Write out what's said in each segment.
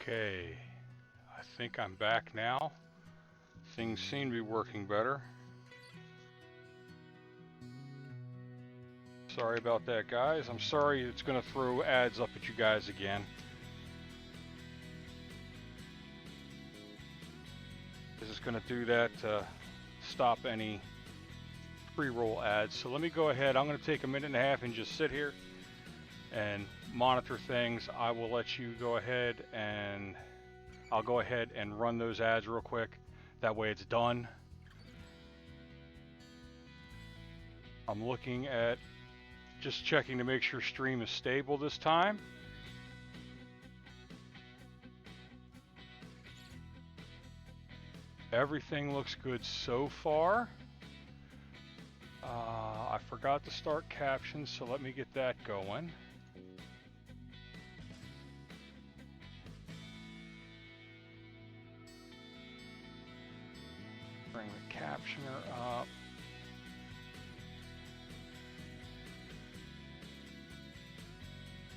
Okay, I think I'm back now. Things seem to be working better. Sorry about that, guys. I'm sorry it's going to throw ads up at you guys again. This is going to do that to stop any pre-roll ads. So let me go ahead. I'm going to take a minute and a half and just sit here and monitor things. I will let you go ahead and I'll go ahead and run those ads real quick. That way it's done. I'm looking at just checking to make sure stream is stable this time. Everything looks good so far. I forgot to start captions, so let me get that going. Bring the captioner up.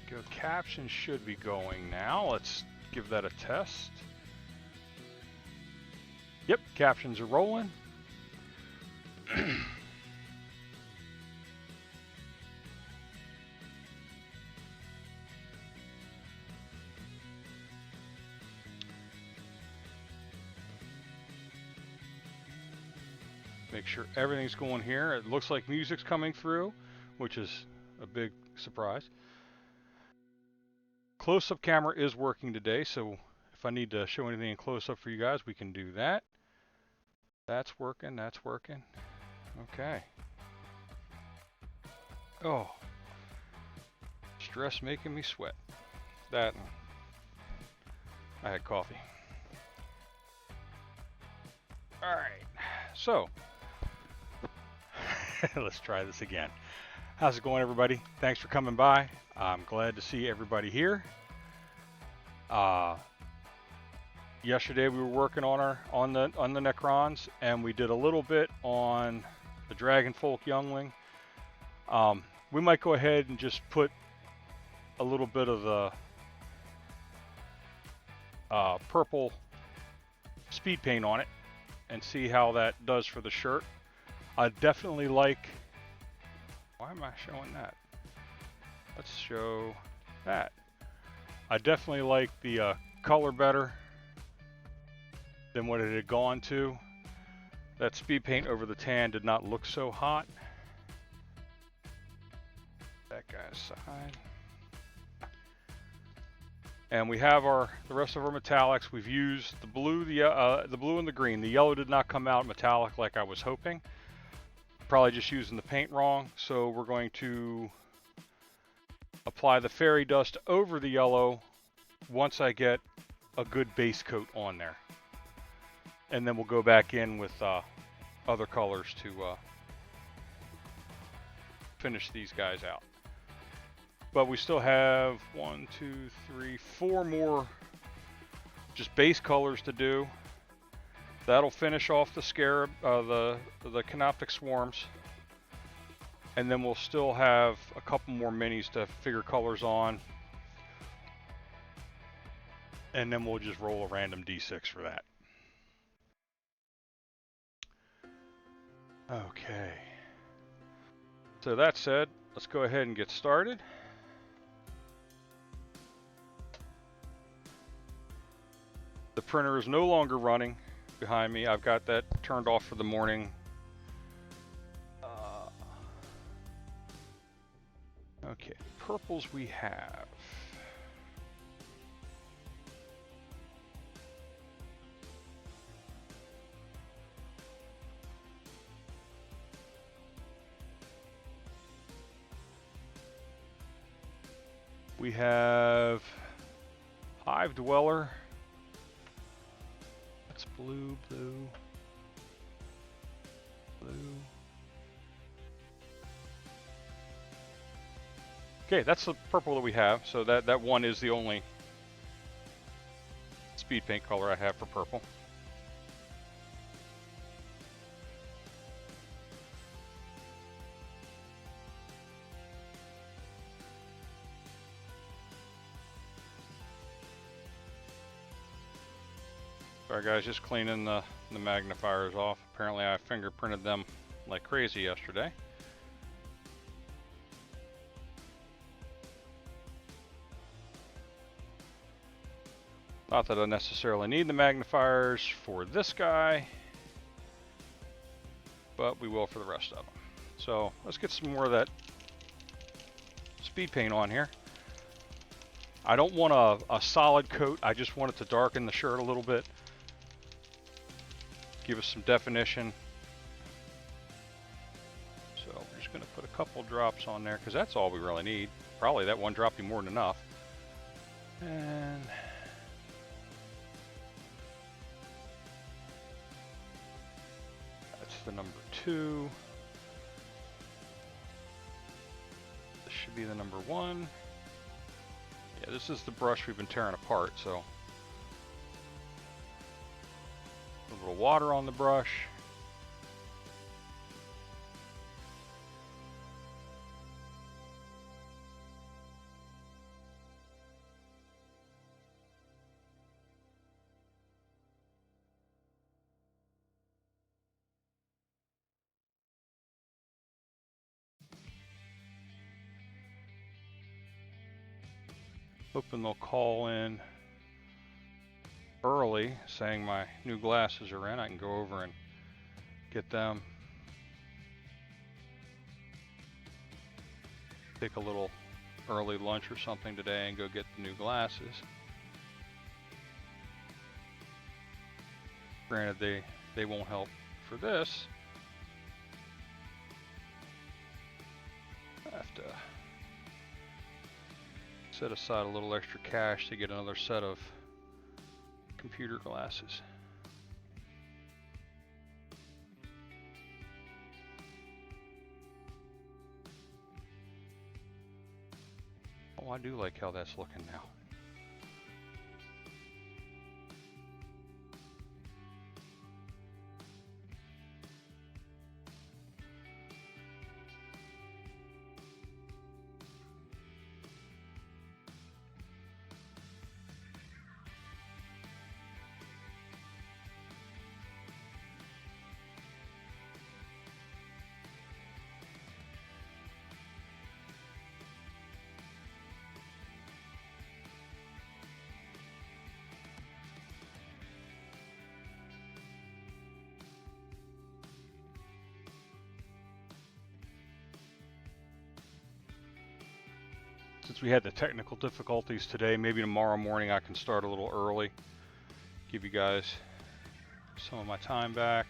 Go, captions should be going now. Let's give that a test. Yep, captions are rolling. Make sure everything's going here. It looks like music's coming through, which is a big surprise. Close-up camera is working today, so if I need to show anything in close-up for you guys, we can do that. That's working, that's working. Okay. Oh. Stress making me sweat. That, I had coffee. Alright, so. Let's try this again. How's it going, everybody? Thanks for coming by. I'm glad to see everybody here. Yesterday we were working on the Necrons, and we did a little bit on the Dragonfolk Youngling. We might go ahead and just put a little bit of the purple speed paint on it and see how that does for the shirt. I definitely like. Why am I showing that? Let's show that. I definitely like the color better than what it had gone to. That speed paint over the tan did not look so hot. That guy's side. And we have the rest of our metallics. We've used the blue, the blue and the green. The yellow did not come out metallic like I was hoping. Probably just using the paint wrong. So we're going to apply the fairy dust over the yellow once I get a good base coat on there. And then we'll go back in with other colors to finish these guys out. But we still have 1, 2, 3, 4 more just base colors to do. That'll finish off the scarab, the canoptic swarms. And then we'll still have a couple more minis to figure colors on. And then we'll just roll a random D6 for that. Okay. So that said, let's go ahead and get started. The printer is no longer running behind me. I've got that turned off for the morning. Okay, purples we have. We have Hive Dweller. That's blue, blue, blue. Okay, that's the purple that we have. So that one is the only speed paint color I have for purple. Sorry guys, just cleaning the magnifiers off. Apparently I fingerprinted them like crazy yesterday. Not that I necessarily need the magnifiers for this guy, but we will for the rest of them. So let's get some more of that speed paint on here. I don't want a solid coat, I just want it to darken the shirt a little bit. Give us some definition. So we're just going to put a couple drops on there because that's all we really need. Probably that one drop be more than enough. And that's the number 2. This should be the number 1. Yeah, this is the brush we've been tearing apart, so a little water on the brush. Hoping they'll call in early saying my new glasses are in. I can go over and get them. Take a little early lunch or something today and go get the new glasses. Granted, they won't help for this. I have to set aside a little extra cash to get another set of computer glasses. Oh, I do like how that's looking now. Since we had the technical difficulties today, maybe tomorrow morning I can start a little early. Give you guys some of my time back.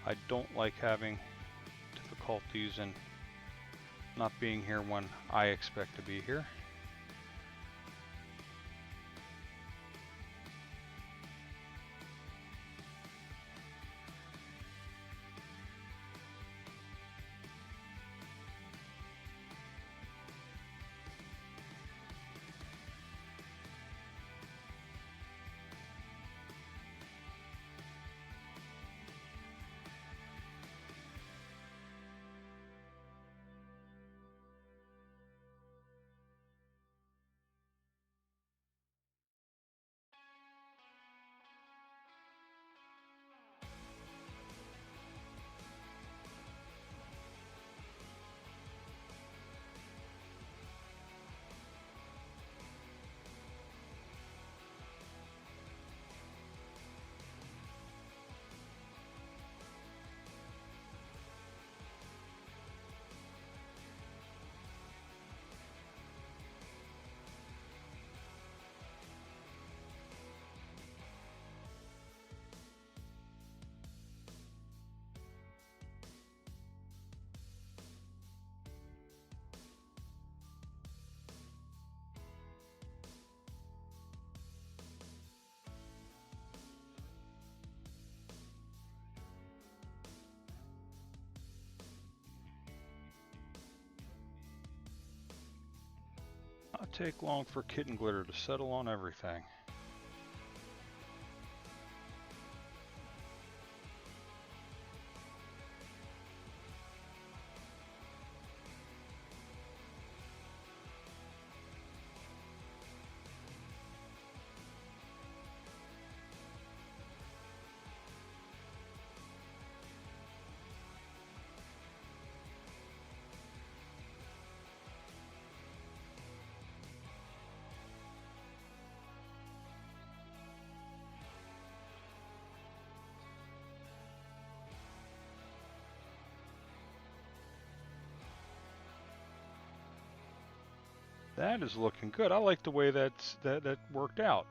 I don't like having difficulties and not being here when I expect to be here. Not take long for kit and glitter to settle on everything. That is looking good. I like the way that worked out.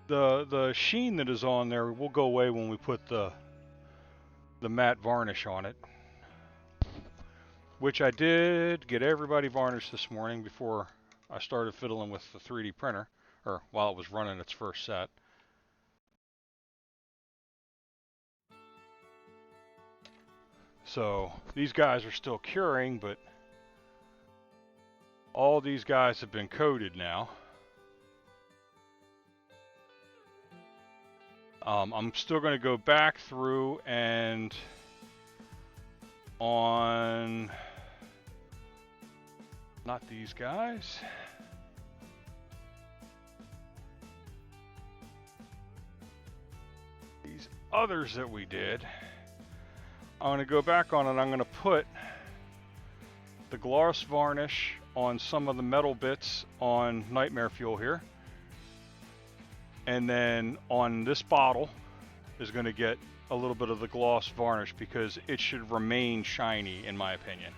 The sheen that is on there will go away when we put the matte varnish on it, which I did get everybody varnished this morning before I started fiddling with the 3D printer, or while it was running its first set. So these guys are still curing, but all these guys have been coated now. I'm still going to go back through and on, not these guys. These others that we did. I'm going to go back on and I'm going to put the gloss varnish on some of the metal bits on Nightmare Fuel here. And then on this bottle is going to get a little bit of the gloss varnish because it should remain shiny in my opinion.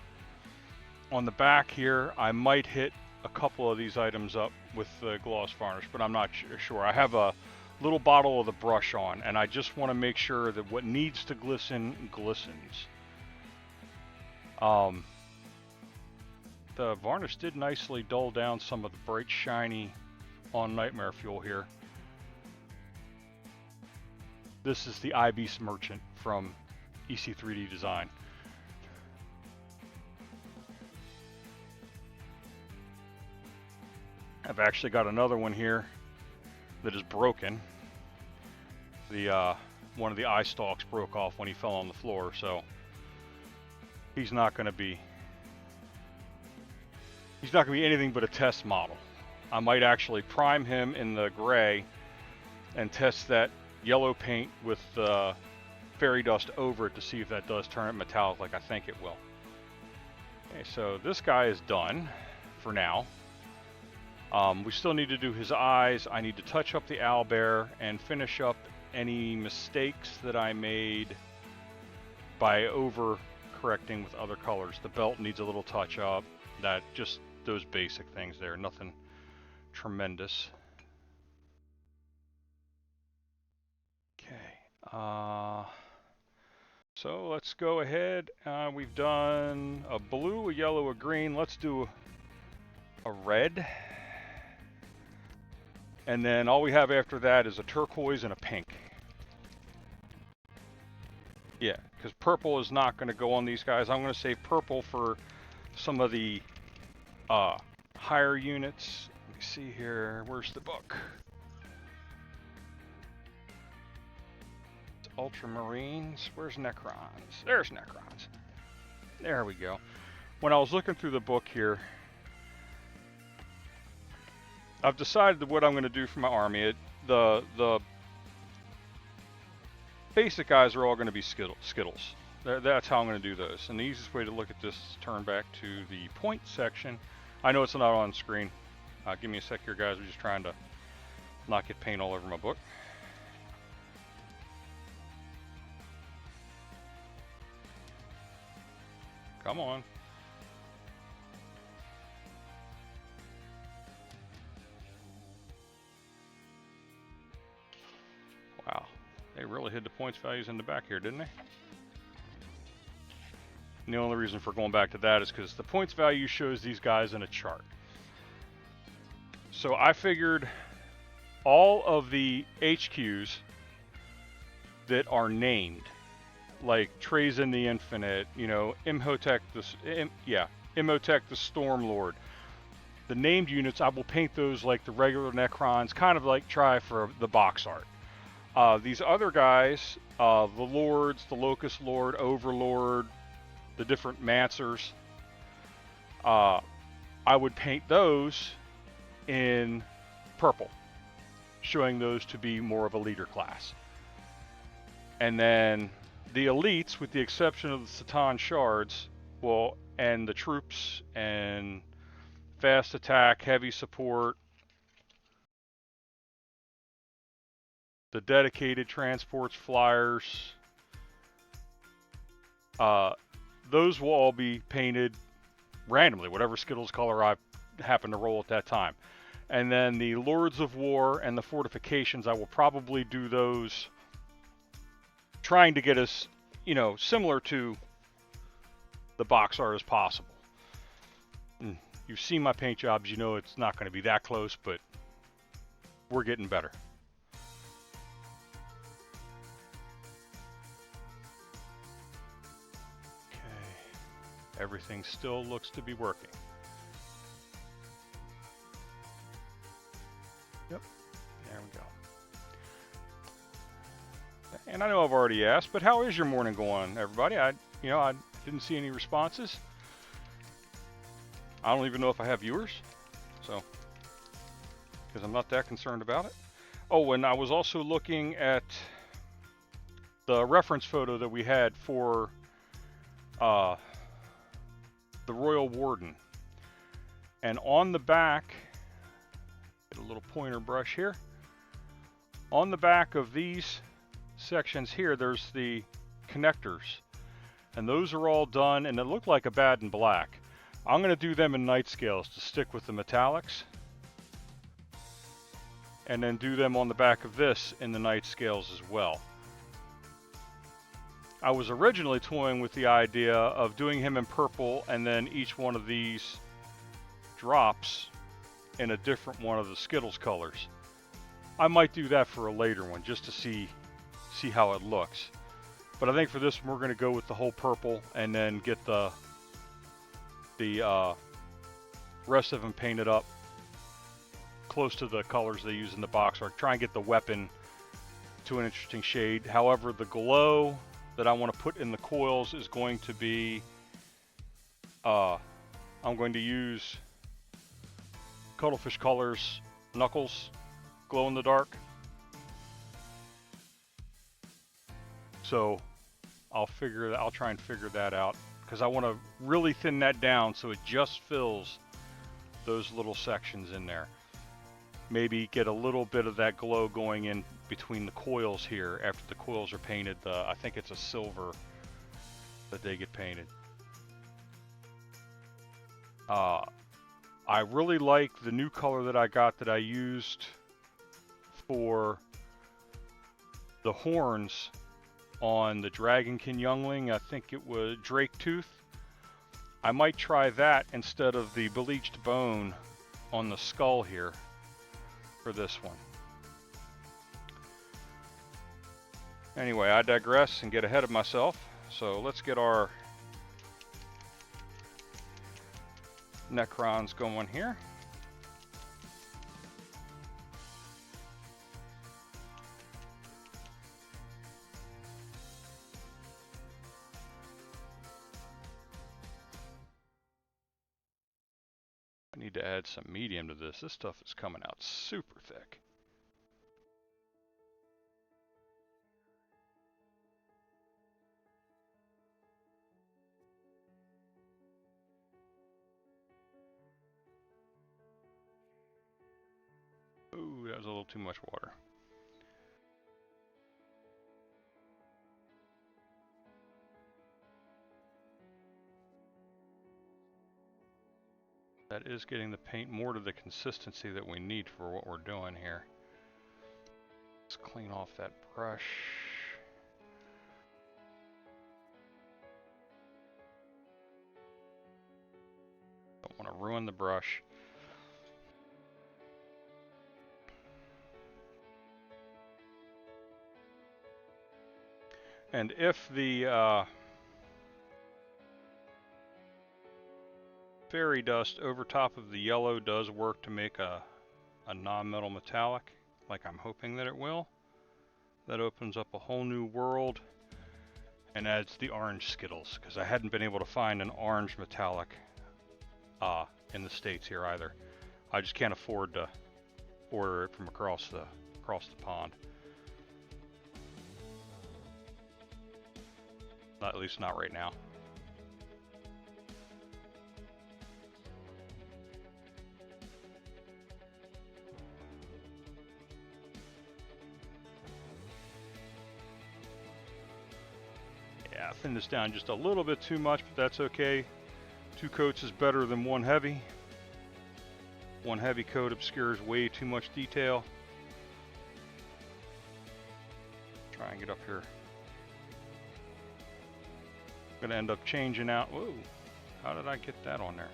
On the back here, I might hit a couple of these items up with the gloss varnish, but I'm not sure. I have a little bottle of the brush on, and I just want to make sure that what needs to glisten glistens. The varnish did nicely dull down some of the bright shiny on Nightmare Fuel here. This is the Ibis Merchant from EC3D Design. I've actually got another one here that is broken. The one of the eye stalks broke off when he fell on the floor, so he's not going to be anything but a test model. I might actually prime him in the gray and test that yellow paint with fairy dust over it to see if that does turn it metallic like I think it will. Okay, so this guy is done for now. We still need to do his eyes. I need to touch up the owlbear and finish up any mistakes that I made by over correcting with other colors. The belt needs a little touch up. That just those basic things there, nothing tremendous. Okay, so let's go ahead. We've done a blue, a yellow, a green. Let's do a red. And then all we have after that is a turquoise and a pink. Yeah, because purple is not going to go on these guys. I'm going to save purple for some of the higher units. Let me see here. Where's the book? It's Ultramarines. Where's Necrons? There's Necrons. There we go. When I was looking through the book here, I've decided what I'm going to do for my army. The basic guys are all going to be Skittles. That's how I'm going to do those. And the easiest way to look at this is turn back to the point section. I know it's not on screen. Give me a sec here, guys. We're just trying to not get paint all over my book. Come on. Wow, they really hid the points values in the back here, didn't they? And the only reason for going back to that is because the points value shows these guys in a chart. So I figured all of the HQs that are named, like Trazen the Infinite, you know, Imhotep the Stormlord, the named units, I will paint those like the regular Necrons, kind of like try for the box art. These other guys, the Lords, the Locust Lord, Overlord, the different Mancers, I would paint those in purple, showing those to be more of a leader class. And then the elites, with the exception of the Satan Shards, and the troops and fast attack, heavy support, the dedicated transports, flyers, those will all be painted randomly, whatever Skittles color I happened to roll at that time. And then the Lords of War and the fortifications, I will probably do those trying to get us, you know, similar to the box art as possible. And you've seen my paint jobs, you know it's not going to be that close, but we're getting better. Okay, everything still looks to be working. Yep, there we go. And I know I've already asked, but how is your morning going, everybody? I didn't see any responses. I don't even know if I have viewers, so, because I'm not that concerned about it. Oh, and I was also looking at the reference photo that we had for the Royal Warden. And on the back, get a little pointer brush here. On the back of these sections here, there's the connectors. And those are all done, and it looked like a bad and black. I'm going to do them in night scales to stick with the metallics. And then do them on the back of this in the night scales as well. I was originally toying with the idea of doing him in purple and then each one of these drops in a different one of the Skittles colors. I might do that for a later one just to see how it looks. But I think for this one we're going to go with the whole purple and then get the rest of them painted up close to the colors they use in the box art. Try and get the weapon to an interesting shade. However, the glow that I want to put in the coils is going to be, I'm going to use Cuttlefish Colors Knuckles glow in the dark. So I'll try and figure that out, because I want to really thin that down so it just fills those little sections in there. Maybe get a little bit of that glow going in between the coils here after the coils are painted. I think it's a silver that they get painted. I really like the new color that I got that I used for the horns on the Dragonkin Youngling. I think it was Drake Tooth. I might try that instead of the bleached bone on the skull here for this one. Anyway, I digress and get ahead of myself. So let's get our Necrons going here. I need to add some medium to this. This stuff is coming out super thick. Ooh, that was a little too much water. That is getting the paint more to the consistency that we need for what we're doing here. Let's clean off that brush. Don't want to ruin the brush. And if the fairy dust over top of the yellow does work to make a non-metal metallic, like I'm hoping that it will, that opens up a whole new world and adds the orange Skittles, because I hadn't been able to find an orange metallic in the States here either. I just can't afford to order it from across the pond. At least not right now. Yeah, I thinned this down just a little bit too much, but that's okay. 2 coats is better than 1 heavy. One heavy coat obscures way too much detail. Try and get up here. Gonna end up changing out. Whoa, how did I get that on there?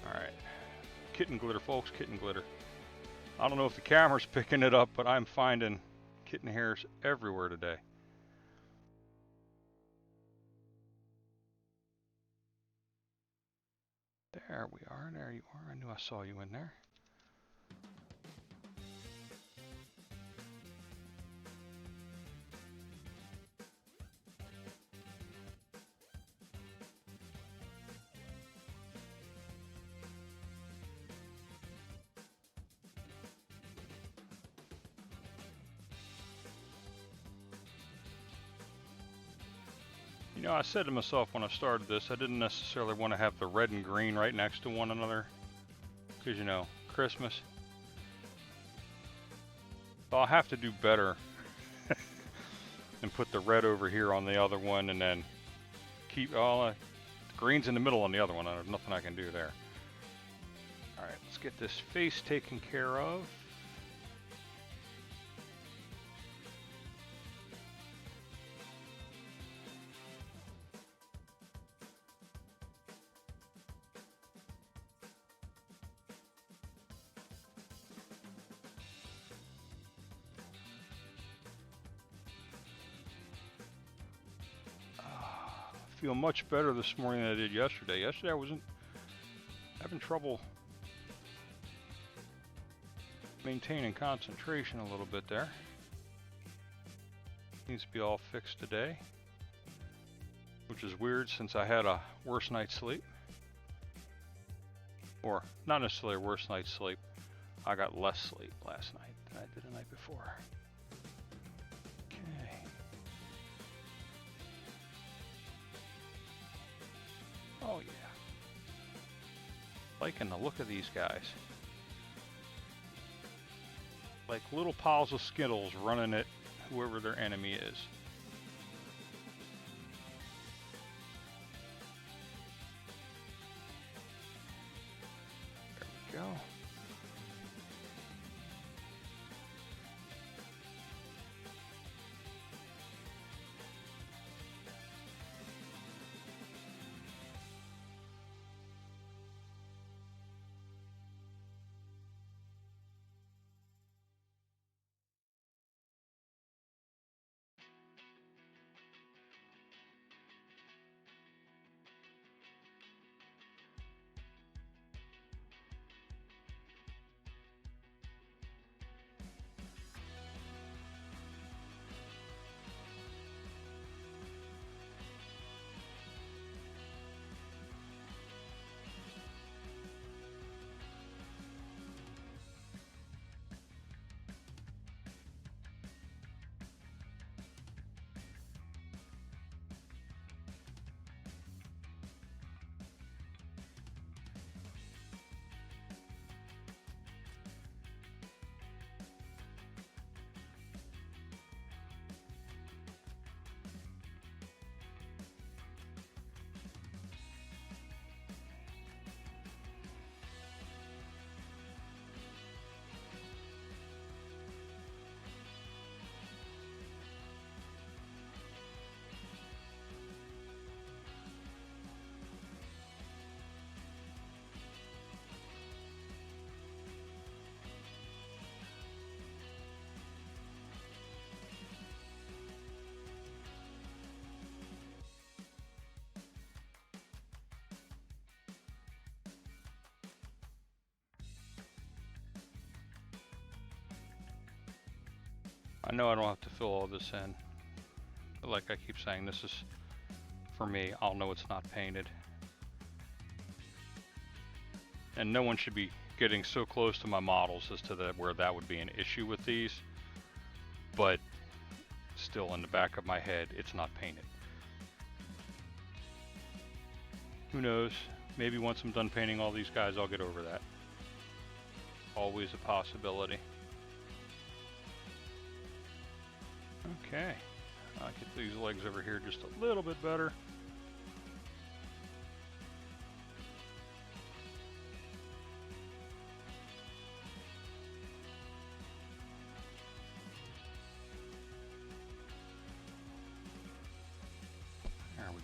Alright. Kitten glitter, folks, kitten glitter. I don't know if the camera's picking it up, but I'm finding kitten hairs everywhere today. There we are, there you are. I knew I saw you in there. You know, I said to myself when I started this, I didn't necessarily want to have the red and green right next to one another. Because, you know, Christmas. So I'll have to do better. And put the red over here on the other one and then keep all the green's in the middle on the other one. There's nothing I can do there. Alright, let's get this face taken care of. Feel much better this morning than I did yesterday. Yesterday I wasn't having trouble maintaining concentration a little bit there. Needs to be all fixed today, which is weird since I had a worse night's sleep. Or not necessarily a worse night's sleep. I got less sleep last night than I did the night before. Okay. Oh yeah. Liking the look of these guys. Like little piles of Skittles running at whoever their enemy is. There we go. I know I don't have to fill all this in, but like I keep saying, this is for me. I'll know it's not painted. And no one should be getting so close to my models as to where that would be an issue with these, but still in the back of my head, it's not painted. Who knows? Maybe once I'm done painting all these guys, I'll get over that. Always a possibility. Okay, I'll get these legs over here just a little bit better.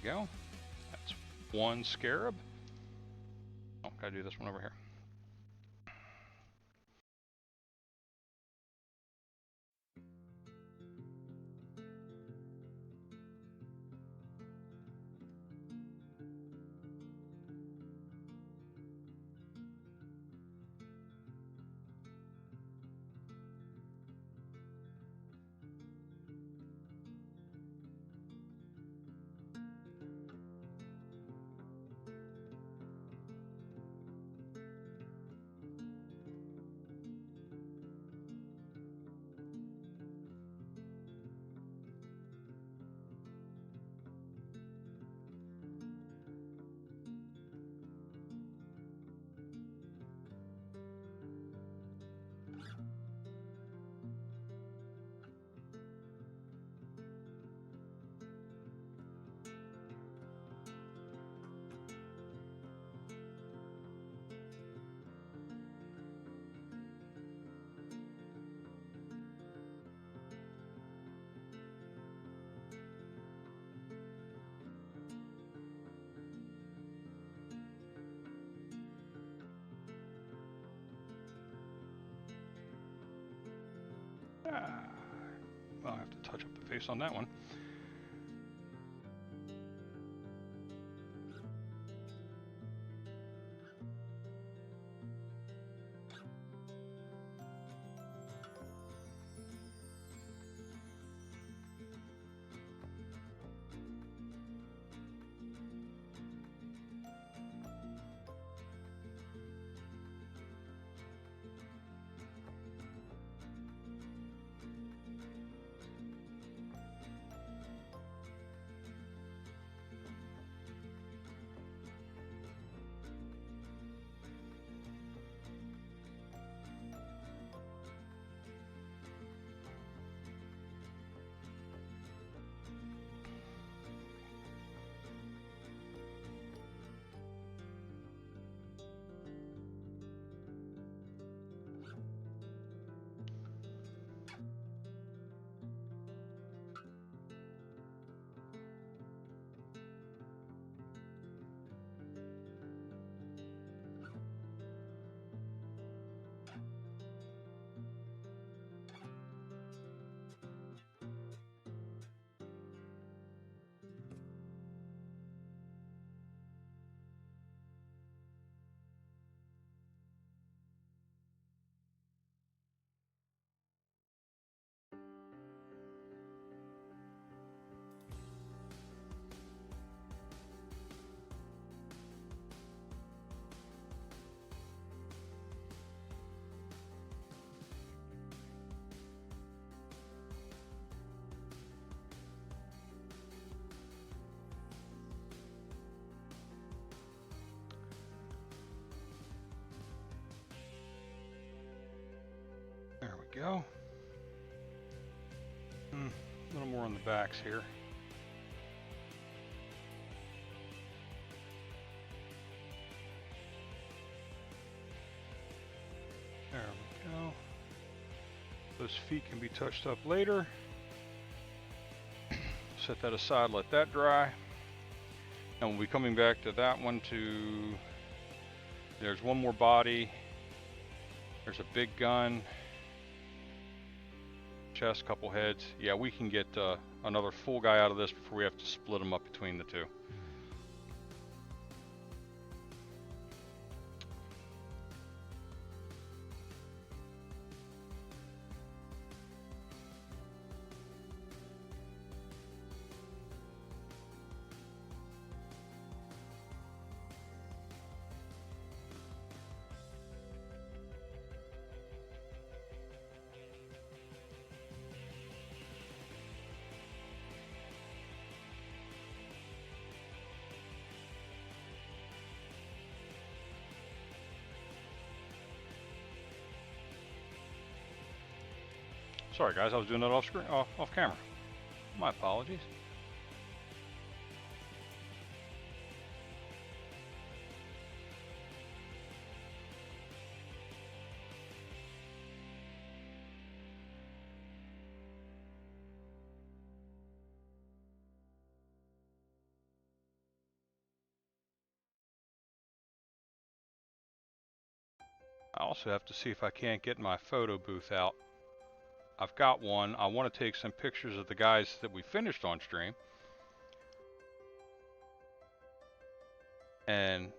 go. That's one scarab. Oh, gotta do this one over here. Well, I have to touch up the face on that one. There we go. A little more on the backs here. There we go. Those feet can be touched up later. Set that aside, let that dry. And we'll be coming back to that one to... There's one more body. There's a big gun. Chest, couple heads. Yeah, we can get another full guy out of this before we have to split them up between the two. Sorry guys, I was doing that off screen, off camera. My apologies. I also have to see if I can't get my photo booth out. I've got one. I want to take some pictures of the guys that we finished on stream. And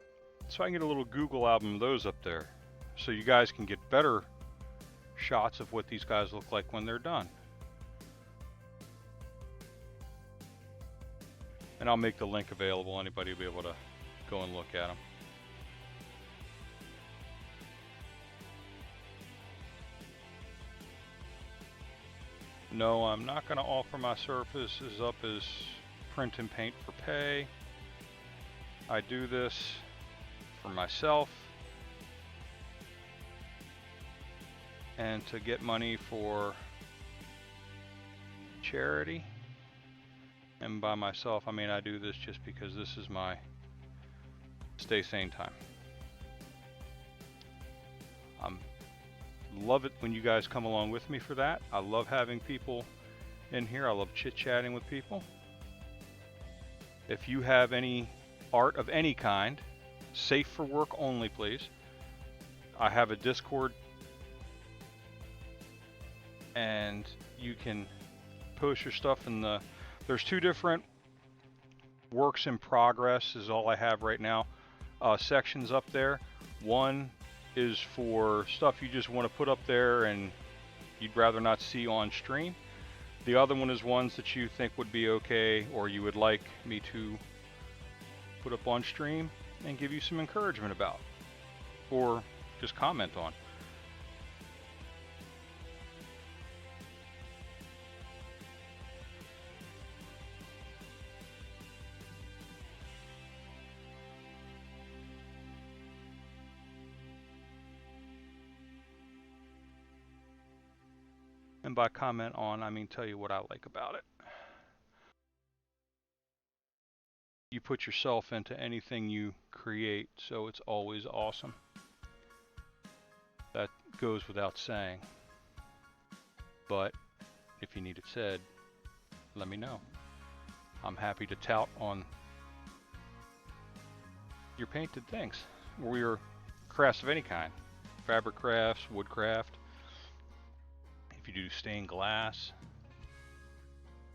so I can get a little Google album of those up there. So you guys can get better shots of what these guys look like when they're done. And I'll make the link available. Anybody will be able to go and look at them. No, I'm not going to offer my services up as print and paint for pay. I do this for myself and to get money for charity. And by myself, I mean I do this just because this is my stay sane time. Love it when you guys come along with me for that. I love having people in here. I love chit-chatting with people. If you have any art of any kind, safe for work only, please. I have a Discord, and you can post your stuff in the... There's two different works in progress is all I have right now. Sections up there. One is for stuff you just want to put up there and you'd rather not see on stream. The other one is ones that you think would be okay or you would like me to put up on stream and give you some encouragement about or just comment on. And by comment on, I mean tell you what I like about it. You put yourself into anything you create, so it's always awesome. That goes without saying. But if you need it said, let me know. I'm happy to tout on your painted things, or your crafts of any kind. Fabric crafts, woodcraft. If you do stained glass,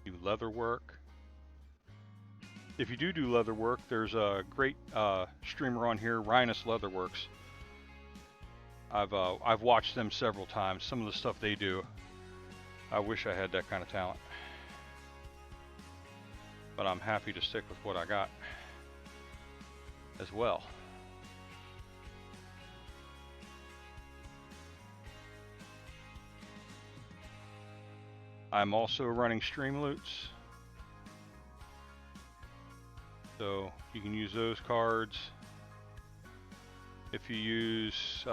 do leather work. If you do leather work, there's a great streamer on here, Rhinus Leatherworks. I've watched them several times. Some of the stuff they do, I wish I had that kind of talent. But I'm happy to stick with what I got as well. I'm also running Streamloots, so you can use those cards. If you use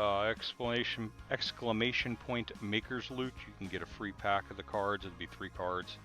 exclamation point Maker's Loot, you can get a free pack of the cards. It'd be 3 cards.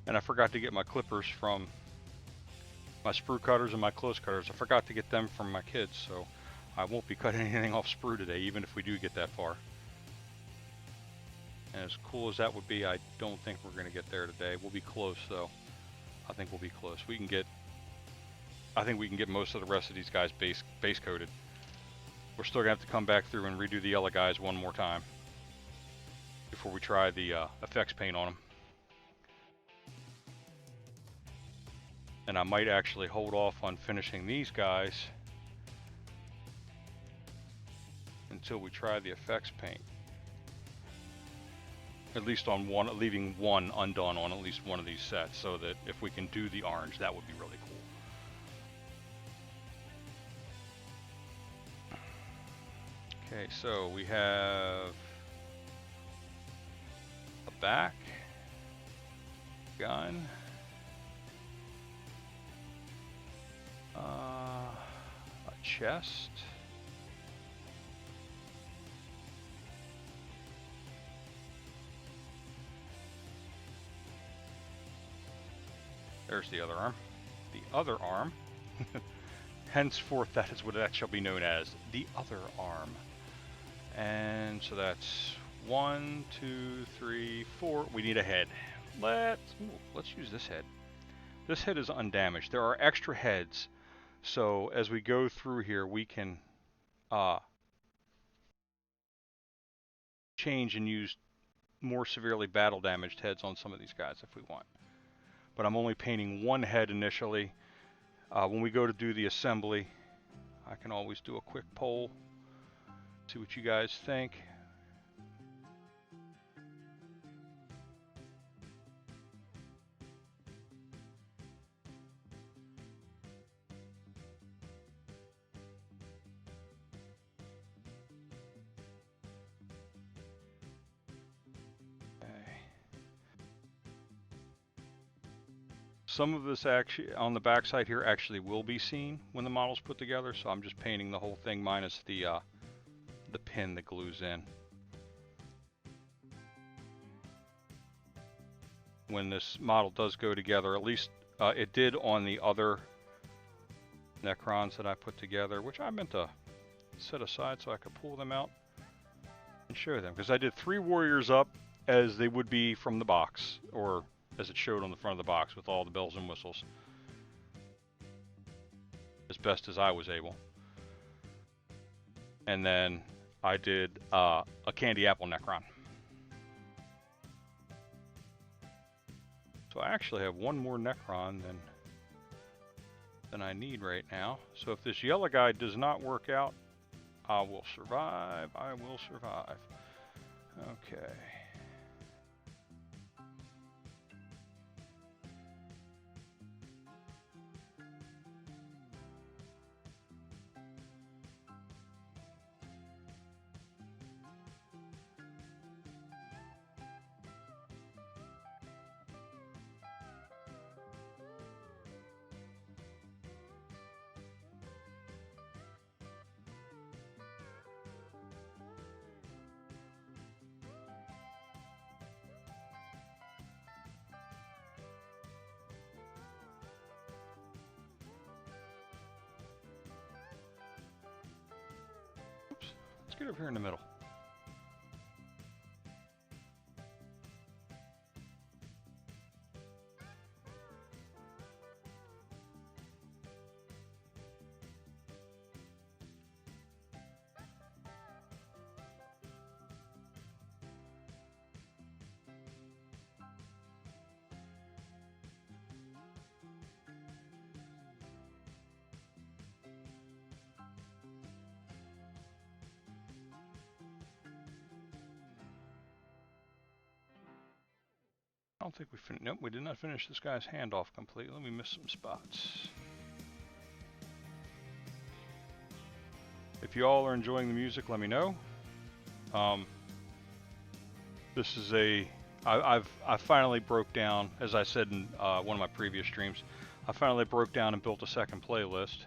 And I forgot to get my clippers from my sprue cutters and my close cutters. I forgot to get them from my kids, so I won't be cutting anything off sprue today, even if we do get that far. And as cool as that would be, I don't think we're going to get there today. We'll be close, though. I think we'll be close. We can get... I think we can get most of the rest of these guys base coated. We're still going to have to come back through and redo the yellow guys one more time before we try the effects paint on them. And I might actually hold off on finishing these guys until we try the effects paint. At least on one, leaving one undone on at least one of these sets, so that if we can do the orange, that would be really cool. Okay, so we have a back, gun, a chest, there's the other arm. The other arm. Henceforth, that is what that shall be known as, the other arm. And so that's 1, 2, 3, 4. We need a head. Let's use this head. This head is undamaged. There are extra heads, so as we go through here, we can change and use more severely battle damaged heads on some of these guys if we want. But I'm only painting one head initially. When we go to do the assembly, I can always do a quick poll, see what you guys think. Some of this actually on the back side here actually will be seen when the model's put together, so I'm just painting the whole thing minus the pin that glues in. When this model does go together, at least it did on the other Necrons that I put together, which I meant to set aside so I could pull them out and show them, because I did 3 warriors up as they would be from the box, or as it showed on the front of the box with all the bells and whistles, as best as I was able. And then I did a candy apple Necron. So I actually have one more Necron than I need right now. So if this yellow guy does not work out, I will survive. I will survive. Okay. Let's get over here in the middle. I don't think we finished. Nope, we did not finish this guy's handoff completely. We missed some spots. If you all are enjoying the music, let me know. This is I finally broke down, as I said in one of my previous streams, I finally broke down and built a second playlist.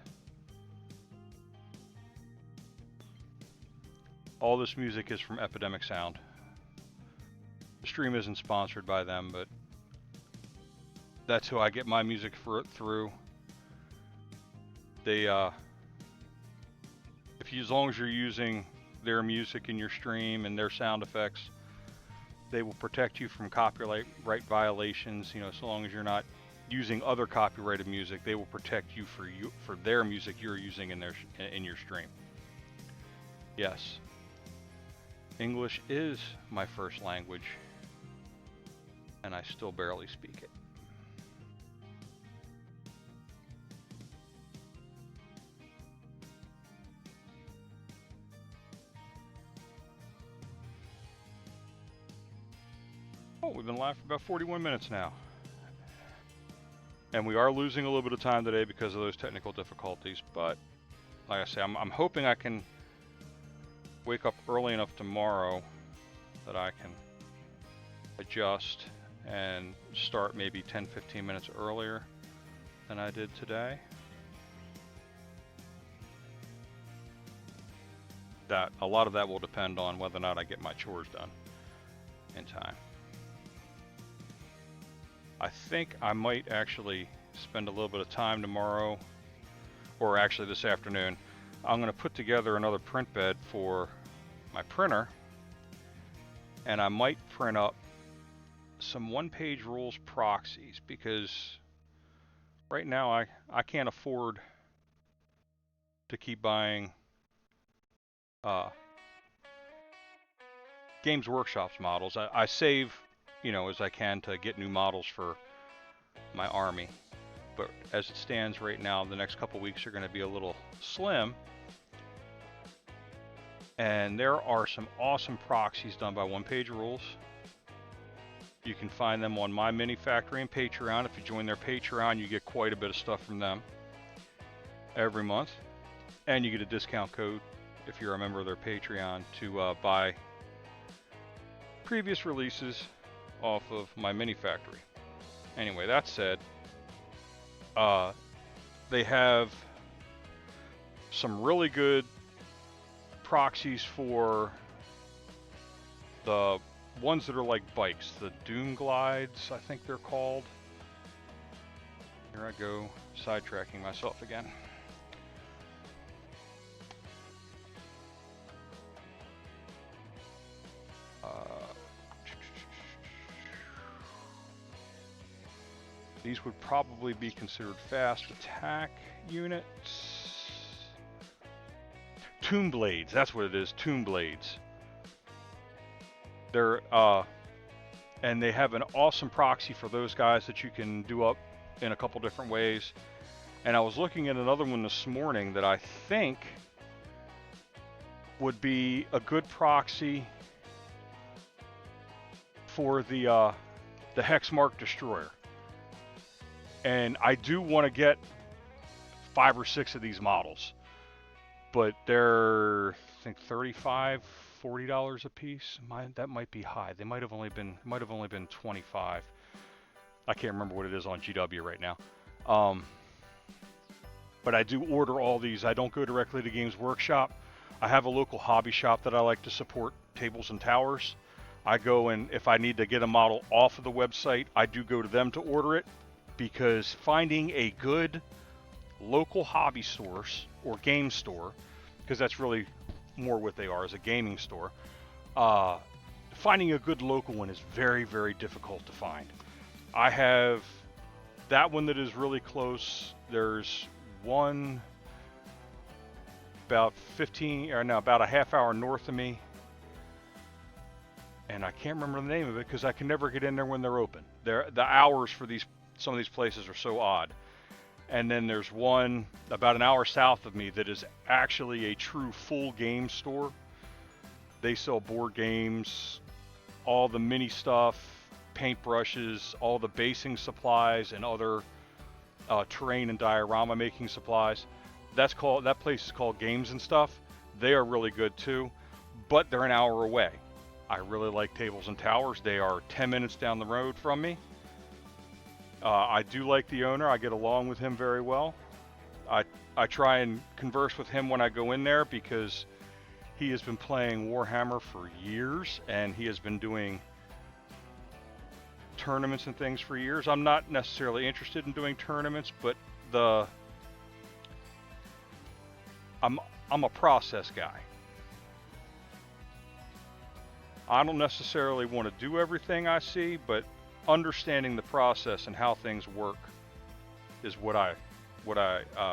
All this music is from Epidemic Sound. The stream isn't sponsored by them, but that's who I get my music through. They, as long as you're using their music in your stream and their sound effects, they will protect you from copyright violations. You know, so long as you're not using other copyrighted music, they will protect you for their music you're using in your stream. Yes, English is my first language, and I still barely speak it. Oh, we've been live for about 41 minutes now. And we are losing a little bit of time today because of those technical difficulties, but like I say, I'm hoping I can wake up early enough tomorrow that I can adjust and start maybe 10-15 minutes earlier than I did today. That a lot of that will depend on whether or not I get my chores done in time. I think I might actually spend a little bit of time tomorrow, or actually this afternoon. I'm going to put together another print bed for my printer, and I might print up some one-page rules proxies, because right now I can't afford to keep buying Games Workshop's models. I save, as I can to get new models for my army. But as it stands right now, the next couple weeks are going to be a little slim. And there are some awesome proxies done by One Page Rules. You can find them on My Mini Factory and Patreon. If you join their Patreon, you get quite a bit of stuff from them every month. And you get a discount code if you're a member of their Patreon to buy previous releases off of My Mini Factory. Anyway, that said, they have some really good proxies for the ones that are like bikes, the Doom Glides, I think they're called. Here I go, sidetracking myself again. These would probably be considered fast attack units. Tomb Blades, that's what it is, Tomb Blades. They're, and they have an awesome proxy for those guys that you can do up in a couple different ways. And I was looking at another one this morning that I think would be a good proxy for the Hexmark Destroyer. And I do want to get 5 or 6 of these models, but they're, I think, $35-$40 a piece. That might be high. They might have only been 25. I can't remember what it is on GW right now. But I do order all these. I don't go directly to Games Workshop. I have a local hobby shop that I like to support, Tables and Towers. I go, and if I need to get a model off of the website, I do go to them to order it, because finding a good local hobby source or game store, because that's really more what they are, as a gaming store, finding a good local one is very, very difficult to find. I have that one that is really close. There's one about about a half hour north of me, and I can't remember the name of it because I can never get in there when they're open. The hours for some of these places are so odd. And then there's one about an hour south of me that is actually a true full game store. They sell board games, all the mini stuff, paintbrushes, all the basing supplies, and other terrain and diorama making supplies. That place is called Games and Stuff. They are really good too, but they're an hour away. I really like Tables and Towers. They are 10 minutes down the road from me. I do like the owner. I get along with him very well. I try and converse with him when I go in there, because he has been playing Warhammer for years, and he has been doing tournaments and things for years. I'm not necessarily interested in doing tournaments, but I'm a process guy. I don't necessarily want to do everything I see, but understanding the process and how things work is what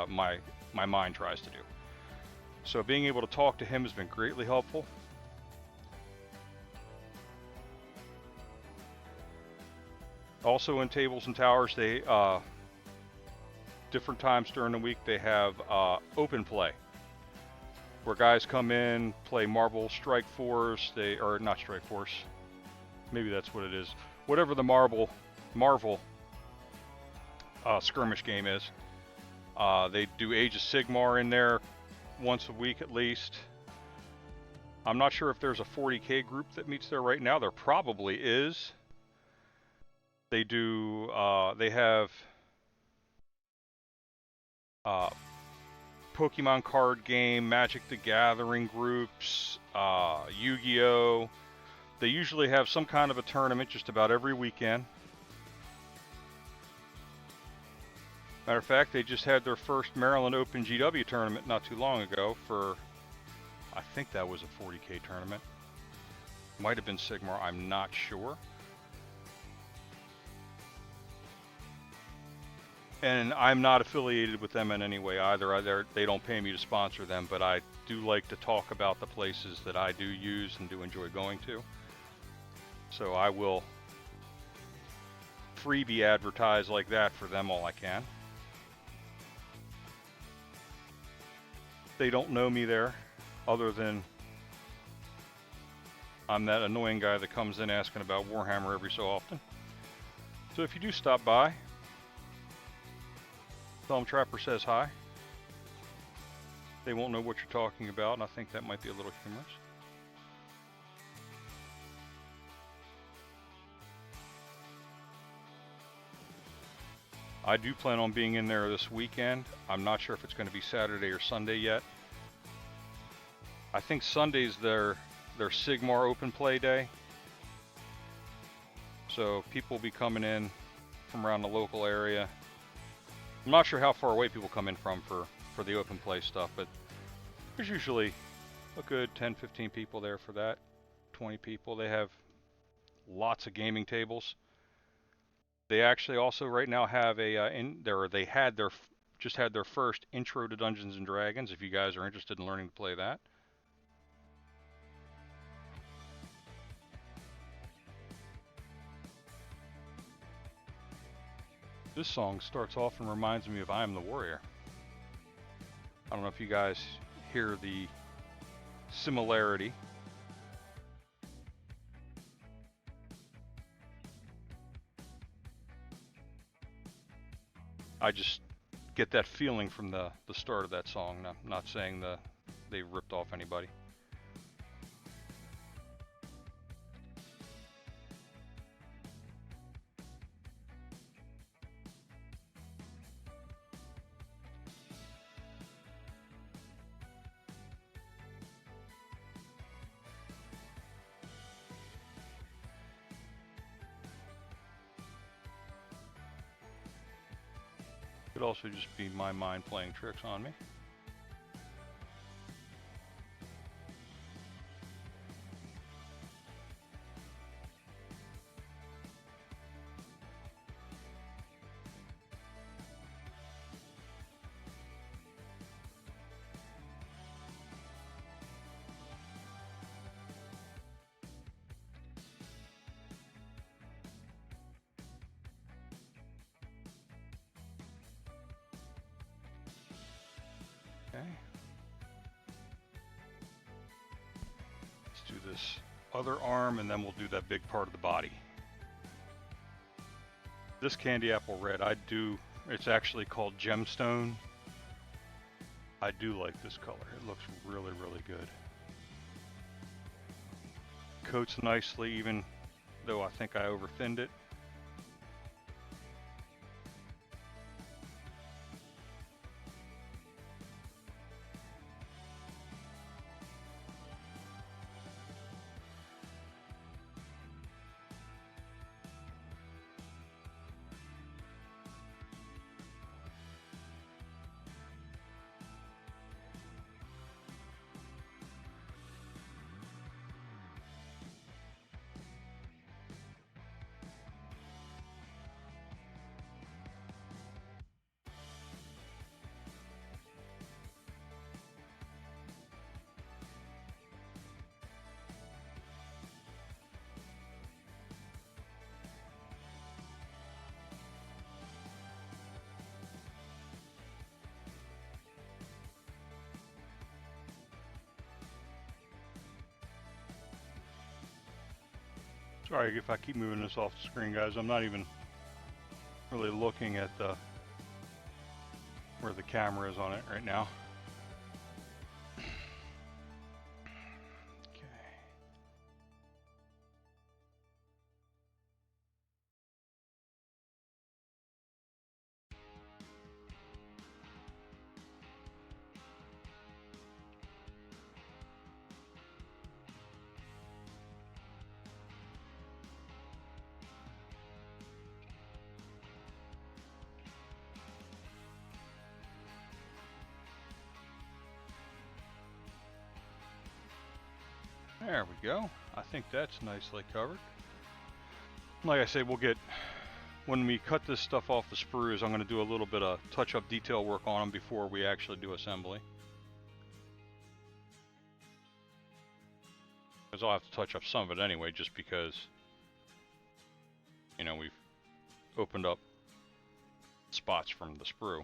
my mind tries to do. So being able to talk to him has been greatly helpful. Also in Tables and Towers, they different times during the week they have open play, where guys come in, play Marvel Strike Force, not Strike Force, Maybe that's what it is. Whatever the Marvel skirmish game is. They do Age of Sigmar in there once a week at least. I'm not sure if there's a 40K group that meets there right now. There probably is. They do, they have Pokemon card game, Magic the Gathering groups, Yu-Gi-Oh! They usually have some kind of a tournament just about every weekend. Matter of fact, they just had their first Maryland Open GW tournament not too long ago for, I think that was a 40K tournament. Might have been Sigmar, I'm not sure. And I'm not affiliated with them in any way either. They don't pay me to sponsor them, but I do like to talk about the places that I do use and do enjoy going to. So I will freebie advertise like that for them all I can. They don't know me there, other than I'm that annoying guy that comes in asking about Warhammer every so often. So if you do stop by, tell them Trapper says hi. They won't know what you're talking about, and I think that might be a little humorous. I do plan on being in there this weekend. I'm not sure if it's going to be Saturday or Sunday yet. I think Sunday's their Sigmar open play day. So people will be coming in from around the local area. I'm not sure how far away people come in from for the open play stuff, but there's usually a good 10-15 people there for that. 20 people. They have lots of gaming tables. They actually also right now have just had their first intro to Dungeons and Dragons, if you guys are interested in learning to play that. This song starts off and reminds me of I Am the Warrior. I don't know if you guys hear the similarity. I just get that feeling from the start of that song. I'm not saying they ripped off anybody. Could also just be my mind playing tricks on me. Okay. Let's do this other arm and then we'll do that big part of the body. This candy apple red, it's actually called gemstone. I do like this color. It looks really, really good. Coats nicely, even though I think I over-thinned it. Sorry if I keep moving this off the screen, guys. I'm not even really looking at where the camera is on it right now. Okay. There we go. I think that's nicely covered. Like I said, when we cut this stuff off the sprues, I'm going to do a little bit of touch-up detail work on them before we actually do assembly. Because I'll have to touch up some of it anyway, just because, you know, we've opened up spots from the sprue.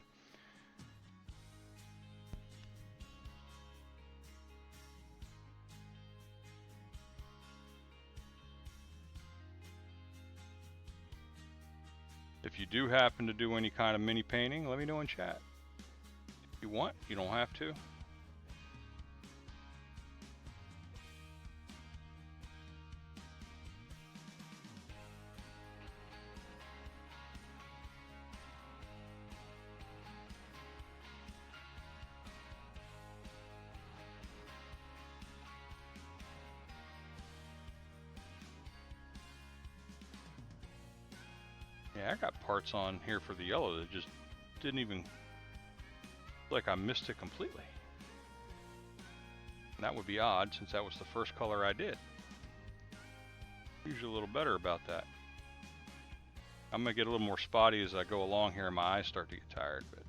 If you do happen to do any kind of mini painting, let me know in chat. If you want, you don't have to. Yeah, I got parts on here for the yellow that just didn't even, like I missed it completely. And that would be odd since that was the first color I did. Usually a little better about that. I'm gonna get a little more spotty as I go along here and my eyes start to get tired, but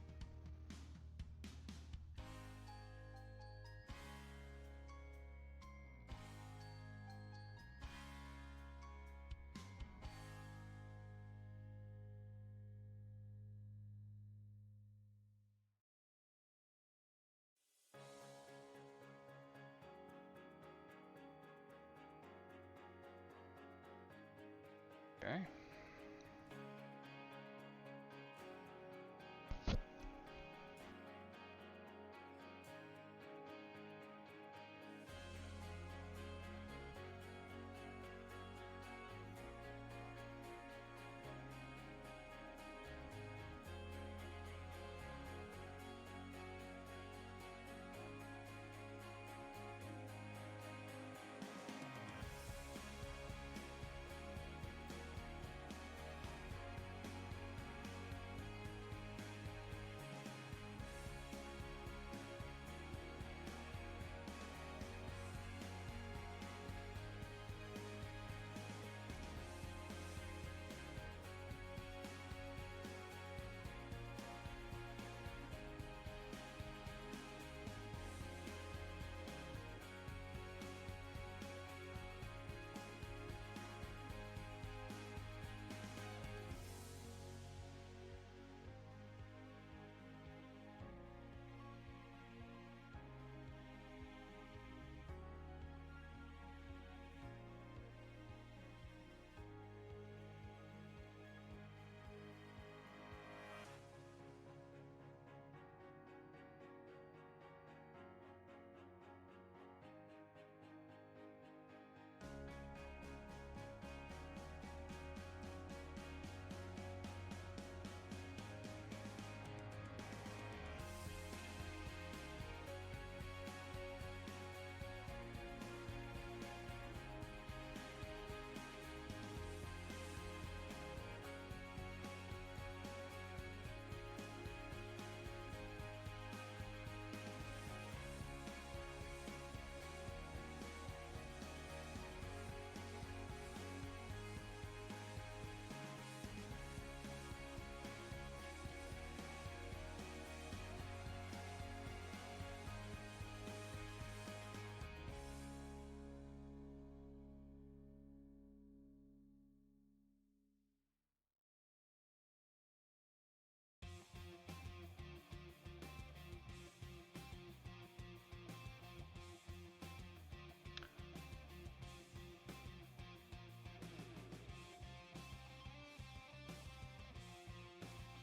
okay.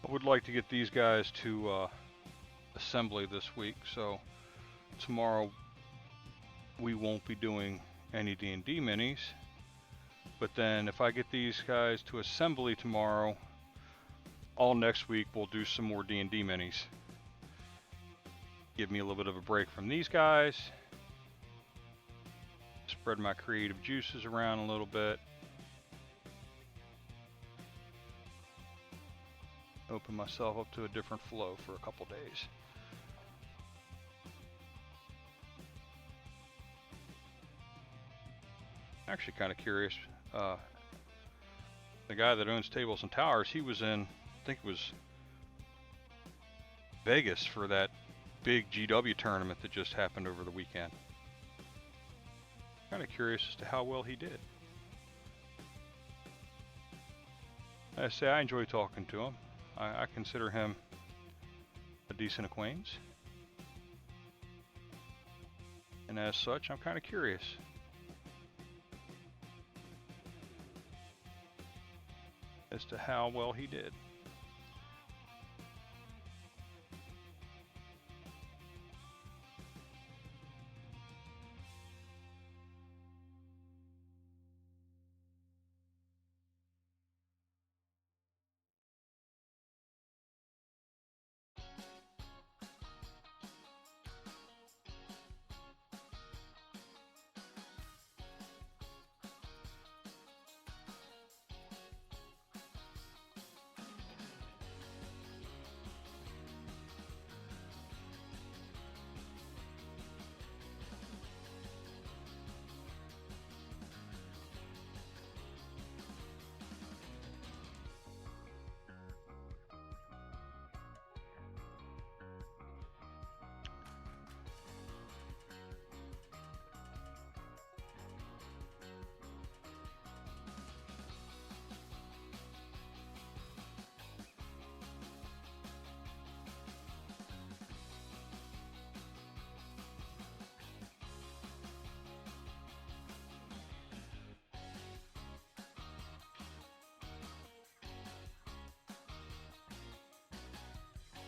I would like to get these guys to assembly this week, so tomorrow we won't be doing any D&D minis. But then if I get these guys to assembly tomorrow, all next week we'll do some more D&D minis. Give me a little bit of a break from these guys. Spread my creative juices around a little bit. Open myself up to a different flow for a couple days. Actually kind of curious. The guy that owns Tables and Towers, he was in, I think it was Vegas for that big GW tournament that just happened over the weekend. Kind of curious as to how well he did. I say I enjoy talking to him. I consider him a decent acquaintance. And as such, I'm kind of curious. As to how well he did.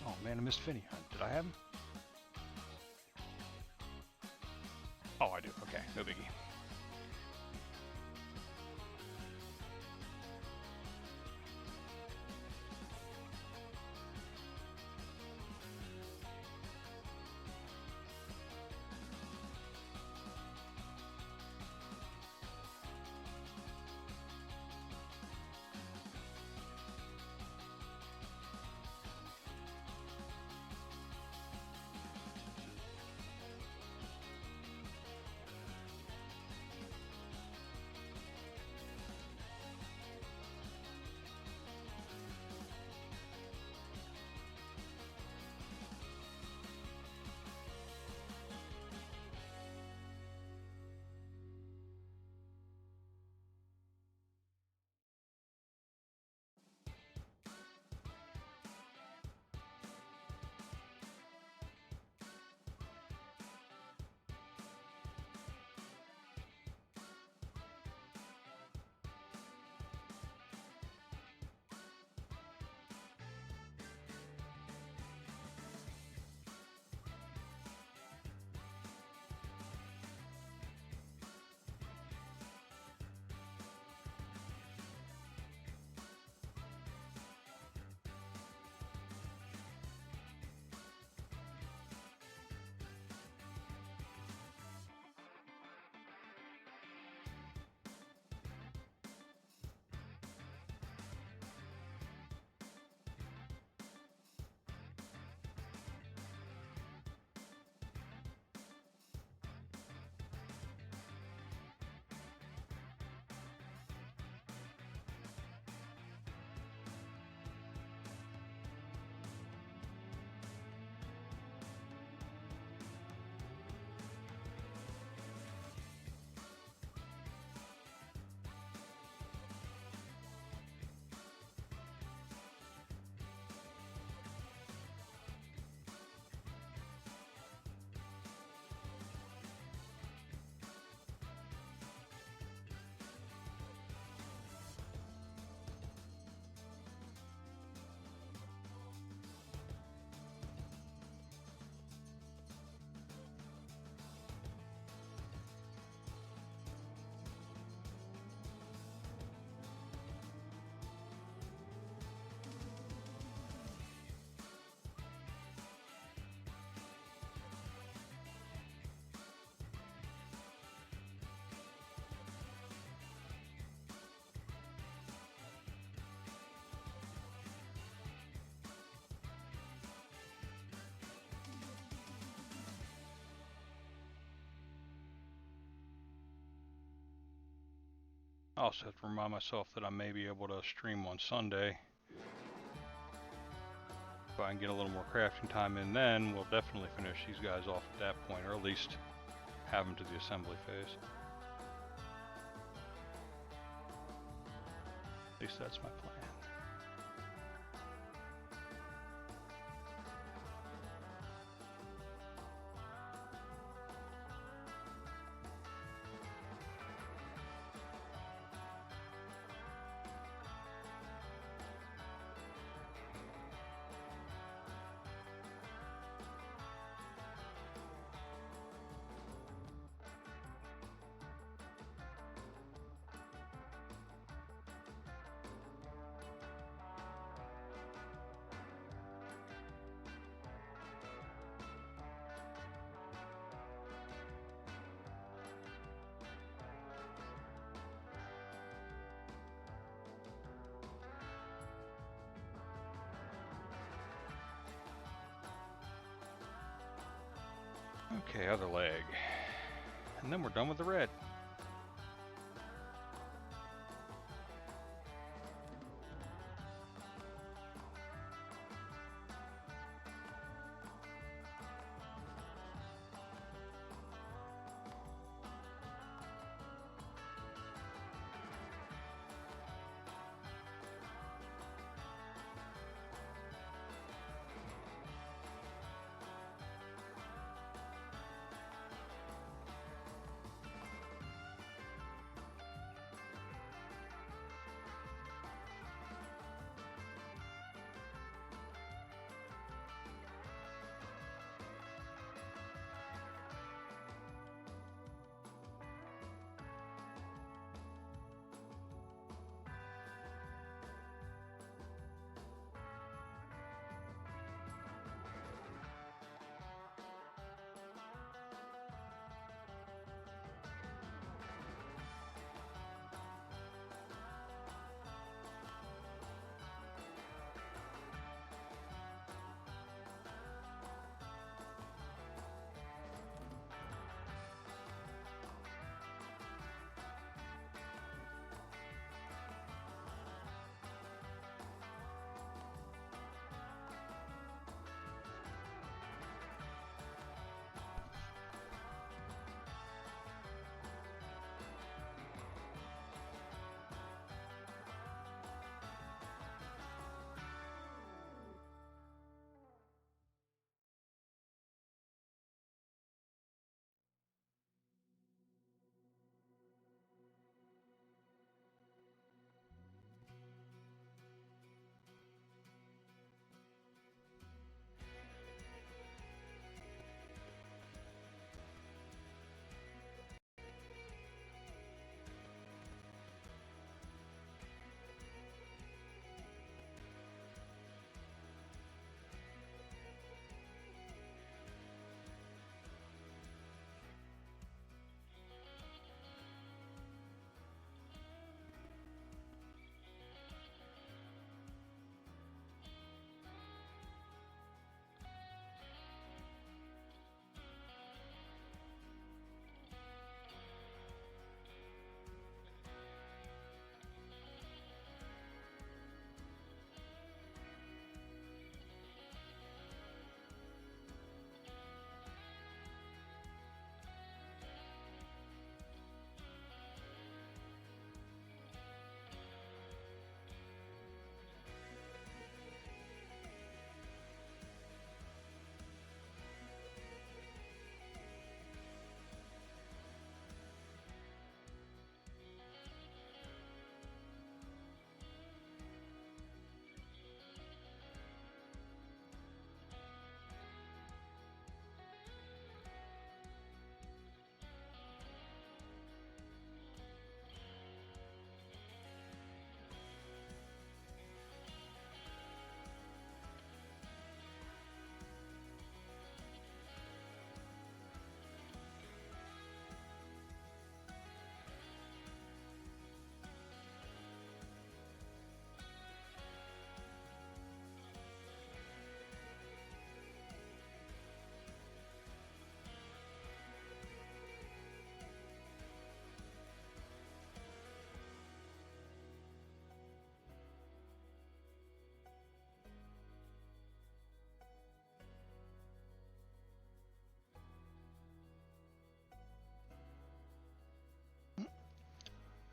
Oh man, I missed Finny. Did I have him? Oh, I do. Okay, no biggie. I also have to remind myself that I may be able to stream on Sunday. If I can get a little more crafting time in, then we'll definitely finish these guys off at that point, or at least have them to the assembly phase. At least that's my plan. Okay, other leg. And then we're done with the red.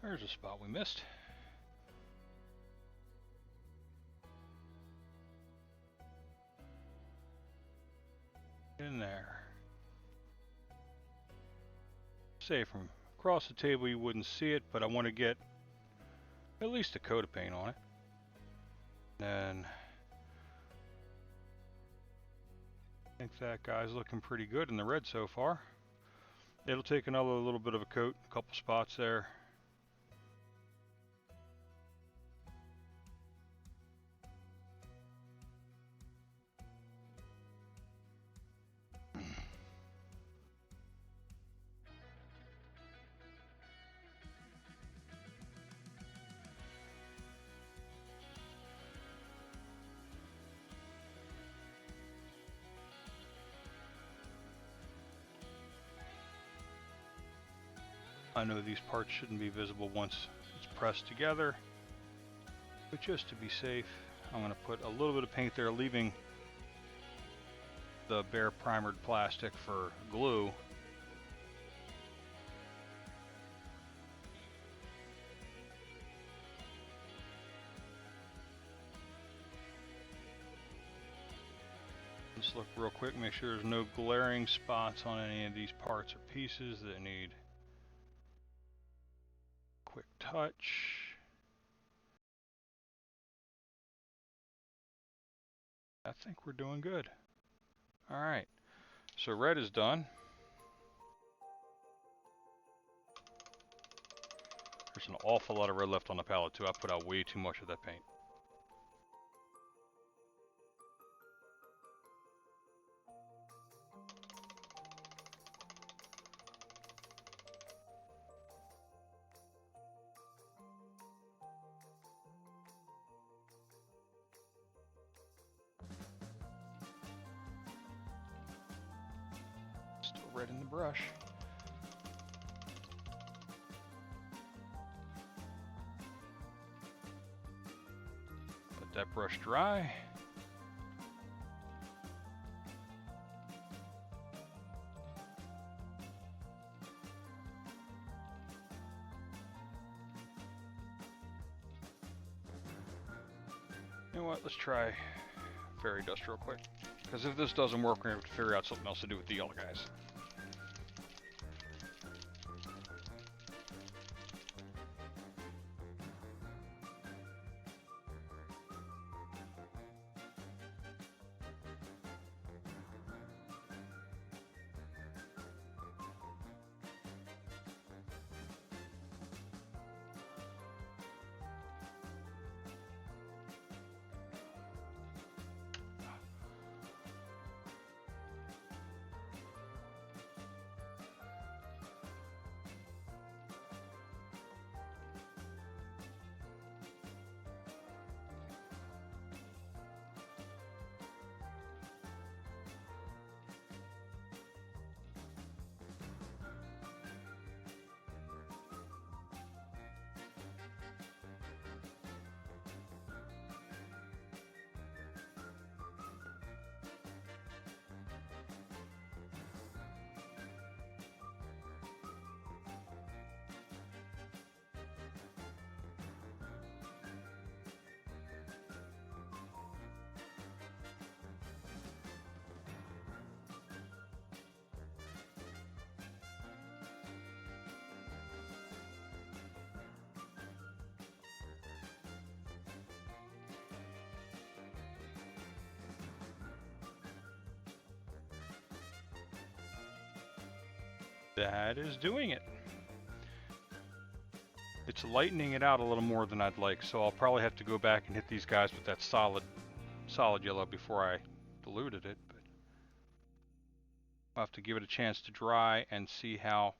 There's a spot we missed. In there. Say from across the table you wouldn't see it, but I want to get at least a coat of paint on it. And I think that guy's looking pretty good in the red so far. It'll take another little bit of a coat, a couple spots there. I know these parts shouldn't be visible once it's pressed together, but just to be safe, I'm going to put a little bit of paint there, leaving the bare primered plastic for glue. Let's look real quick, make sure there's no glaring spots on any of these parts or pieces that need quick touch. I think we're doing good. All right, so red is done. There's an awful lot of red left on the palette too. I put out way too much of that paint. Still red in the brush. Let that brush dry. You know what, let's try fairy dust real quick. Because if this doesn't work, we're going to have to figure out something else to do with the yellow guys. That is doing it. It's lightening it out a little more than I'd like, so I'll probably have to go back and hit these guys with that solid yellow before I diluted it. But I'll have to give it a chance to dry and see how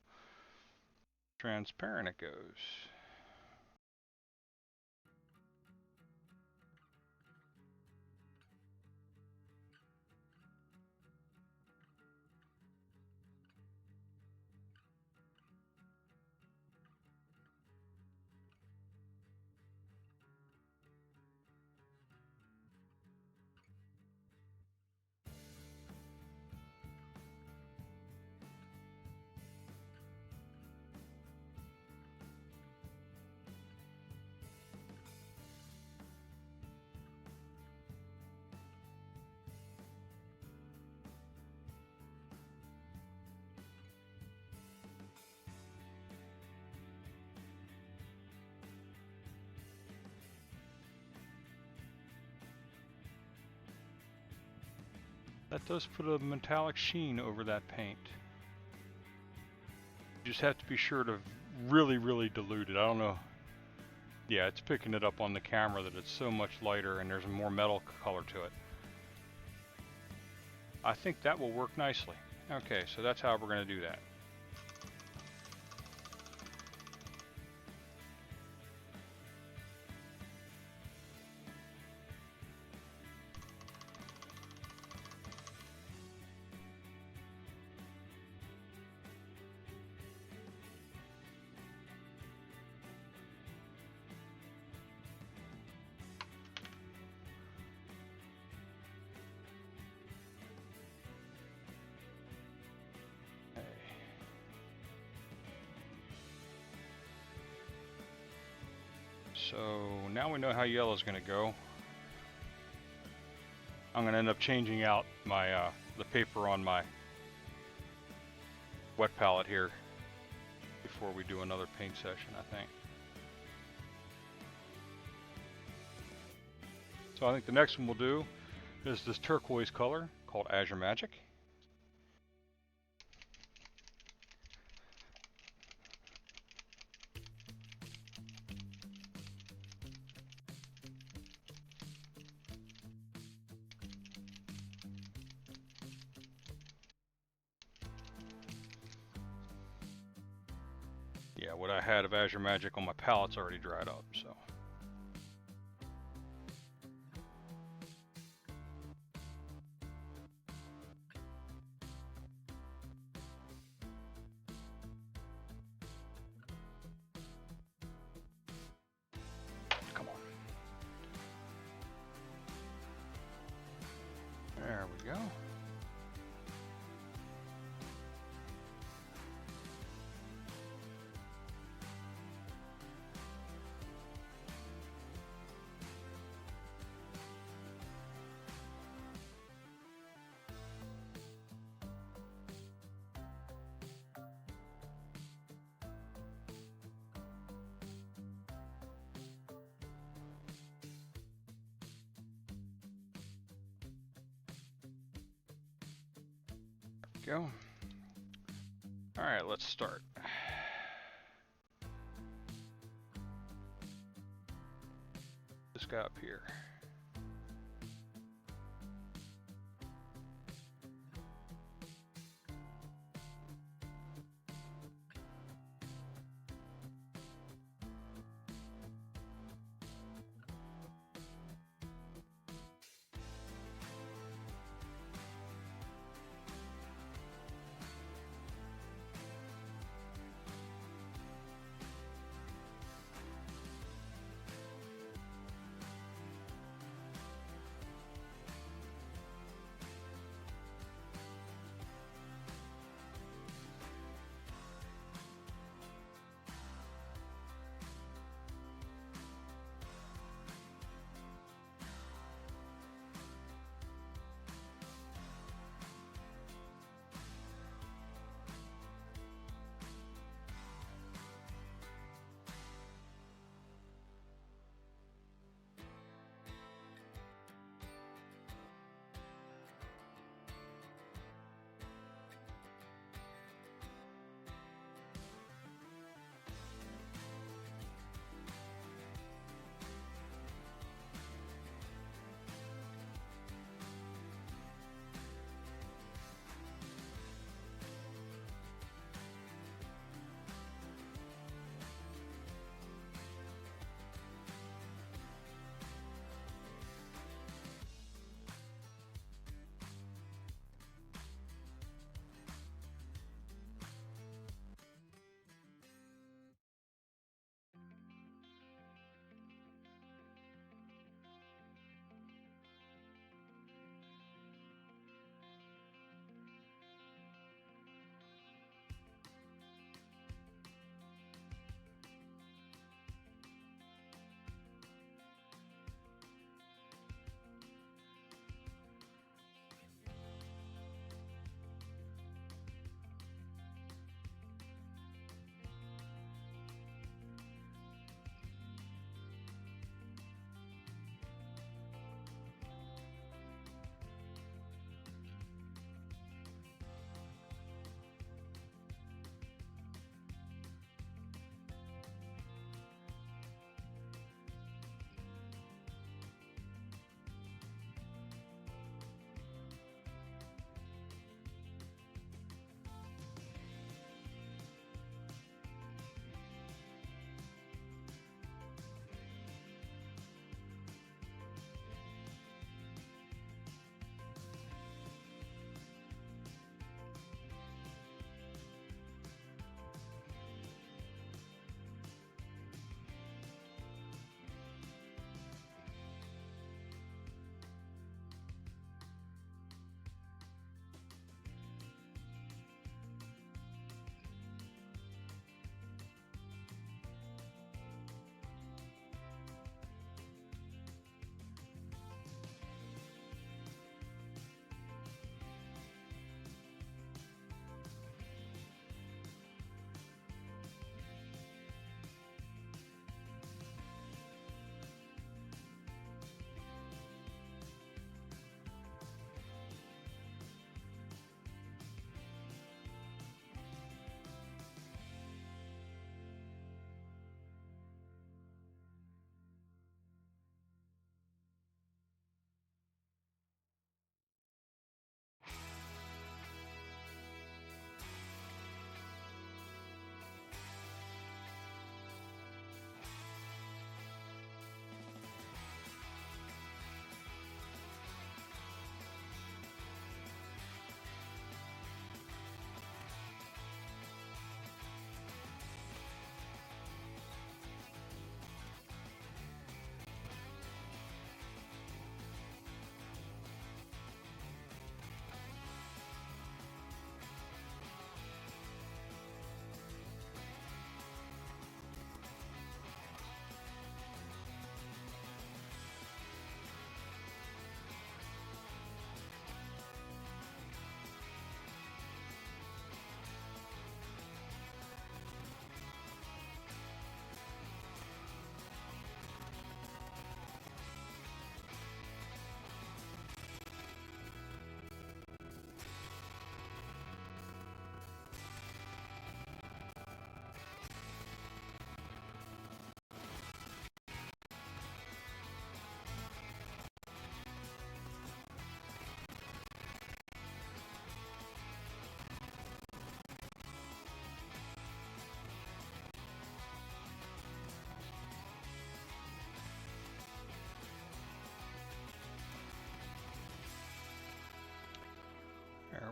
transparent it goes. That does put a metallic sheen over that paint. You just have to be sure to really, really dilute it. I don't know. Yeah, it's picking it up on the camera that it's so much lighter and there's more metal color to it. I think that will work nicely. Okay, so that's how we're going to do that. So now we know how yellow is going to go. I'm going to end up changing out my the paper on my wet palette here before we do another paint session, I think. So I think the next one we'll do is this turquoise color called Azure Magic. Yeah, what I had of Azure Magic on my palette's already dried up, so. Come on. There we go. Go. All right, let's start. This guy up here.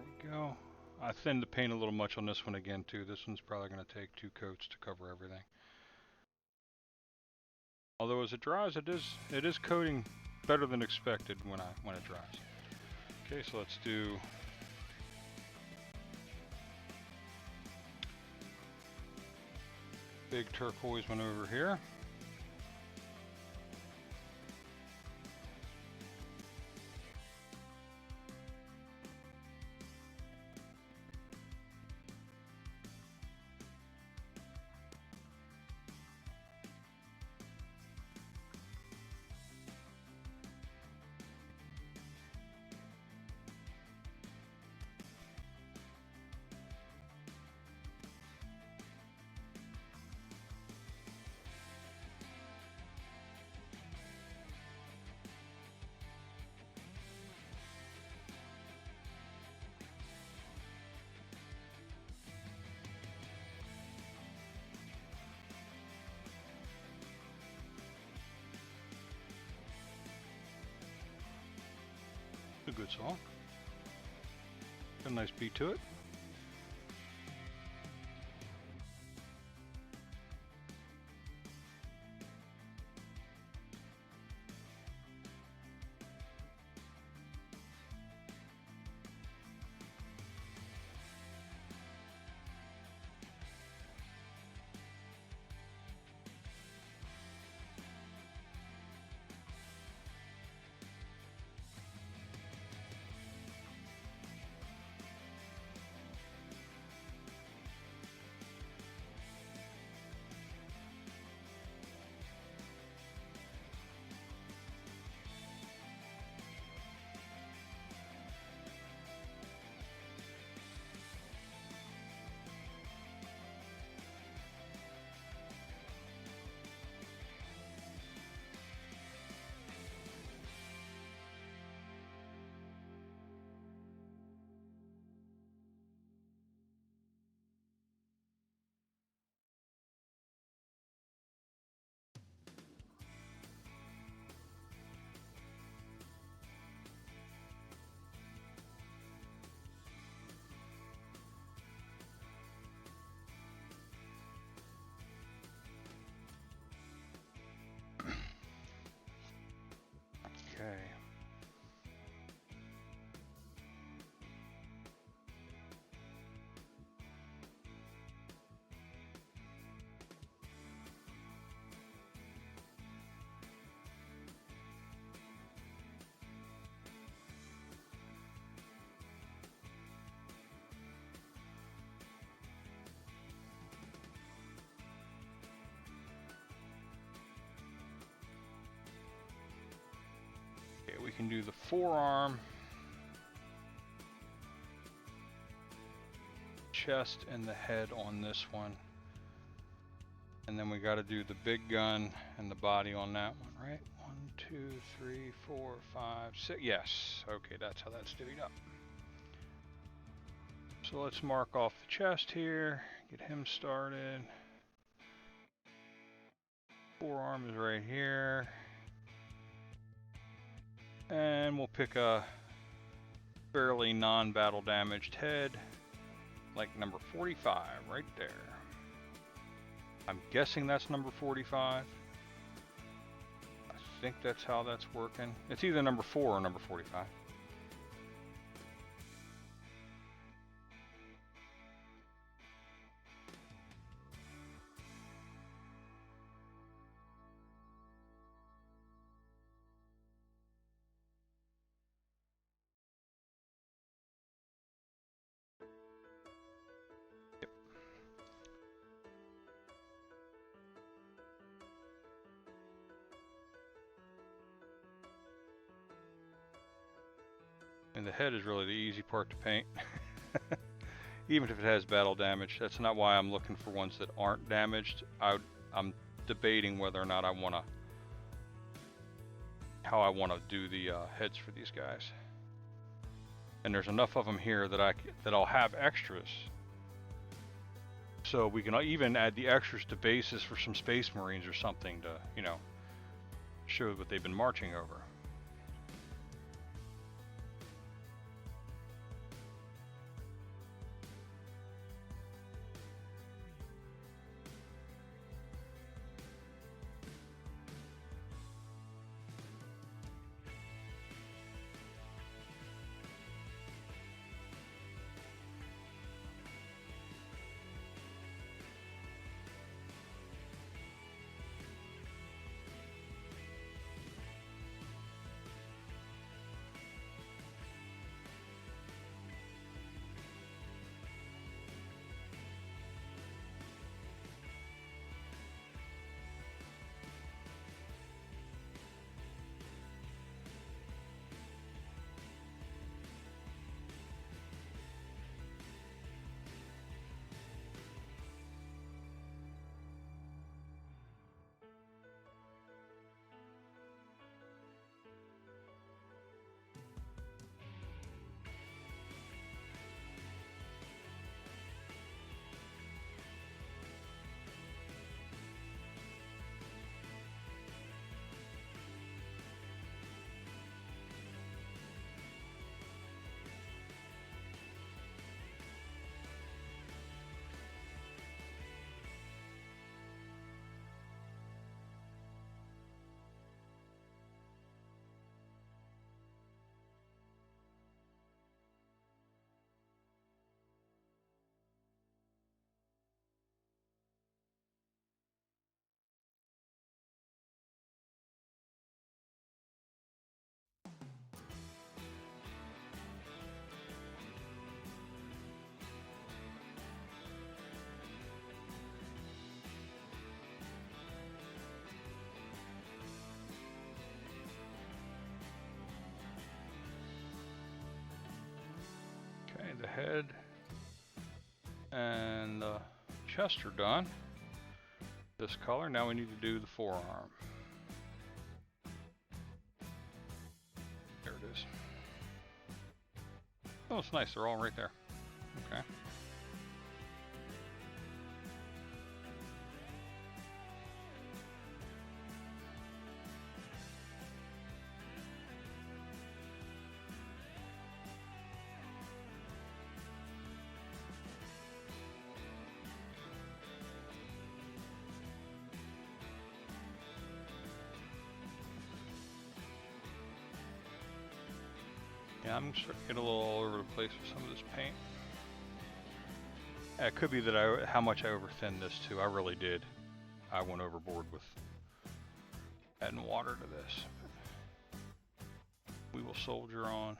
we go. I thinned the paint a little much on this one again too. This one's probably going to take 2 coats to cover everything. Although as it dries, it is coating better than expected when it dries. Okay, so let's do big turquoise one over here. A good song. Got a nice beat to it. Okay. We can do the forearm, chest, and the head on this one. And then we got to do the big gun and the body on that one, right? 1, 2, 3, 4, 5, 6. Yes. Okay, that's how that's divvied up. So let's mark off the chest here, get him started. Forearm is right here. And we'll pick a fairly non-battle damaged head, like number 45 right there. I'm guessing that's number 45. I think that's how that's working. It's either number 4 or number 45. And the head is really the easy part to paint. Even if it has battle damage. That's not why I'm looking for ones that aren't damaged. I'm debating whether or not how I want to do the heads for these guys. And there's enough of them here that I'll have extras. So we can even add the extras to bases for some Space Marines or something to, you know, show what they've been marching over. head and the chest are done. This color. Now we need to do the forearm. There it is. Oh, it's nice. They're all right there. Okay. Yeah, I'm starting to get a little all over the place with some of this paint. It could be that how much I overthinned this too. I really did. I went overboard with adding water to this. We will soldier on.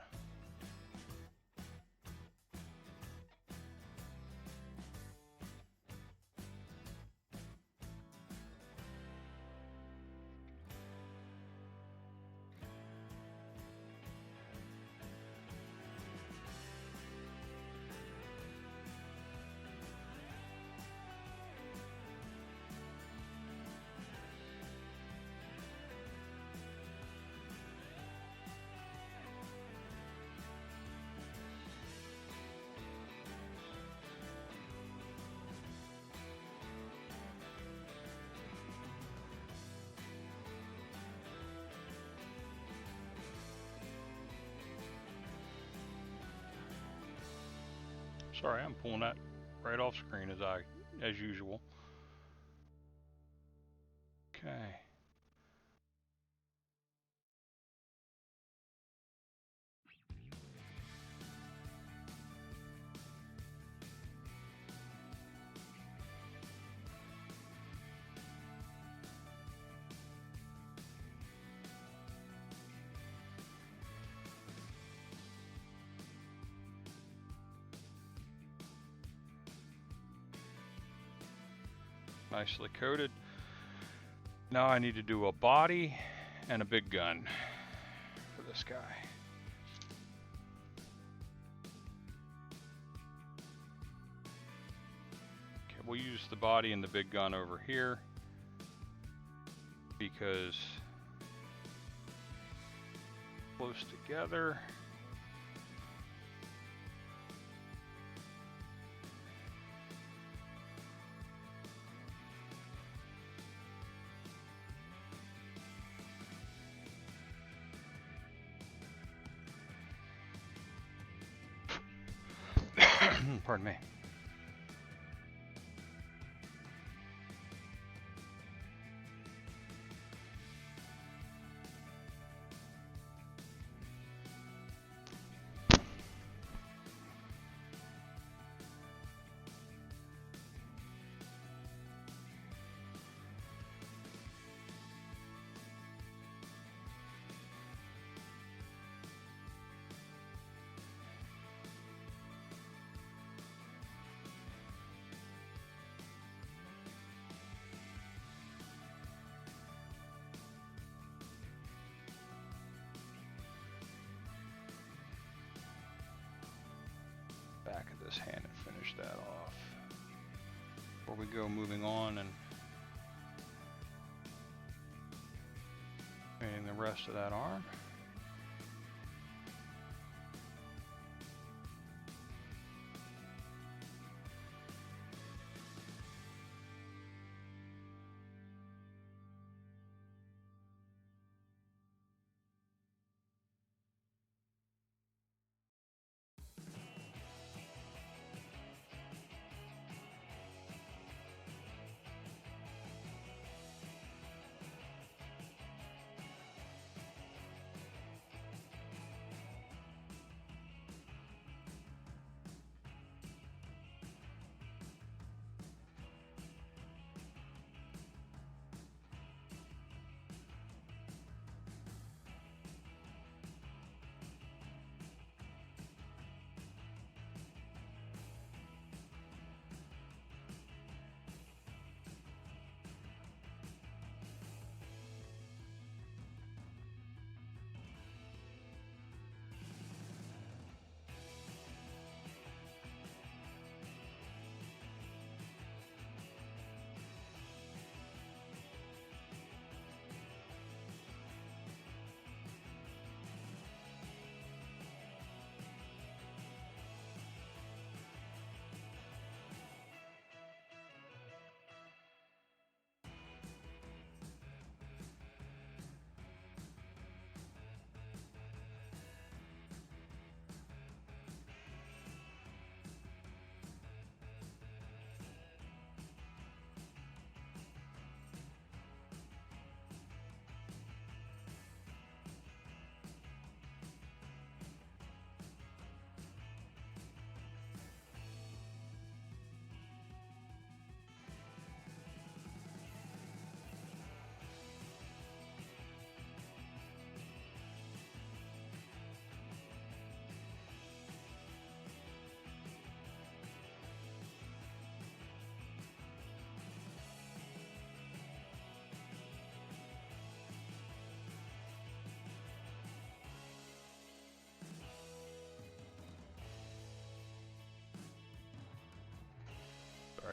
Sorry, I'm pulling that right off screen as usual. Okay. Nicely coated. Now I need to do a body and a big gun for this guy. Okay, we'll use the body and the big gun over here because close together. Pardon me. Back of this hand and finish that off. Before we go moving on and painting the rest of that arm.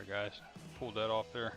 guys. Pulled that off there.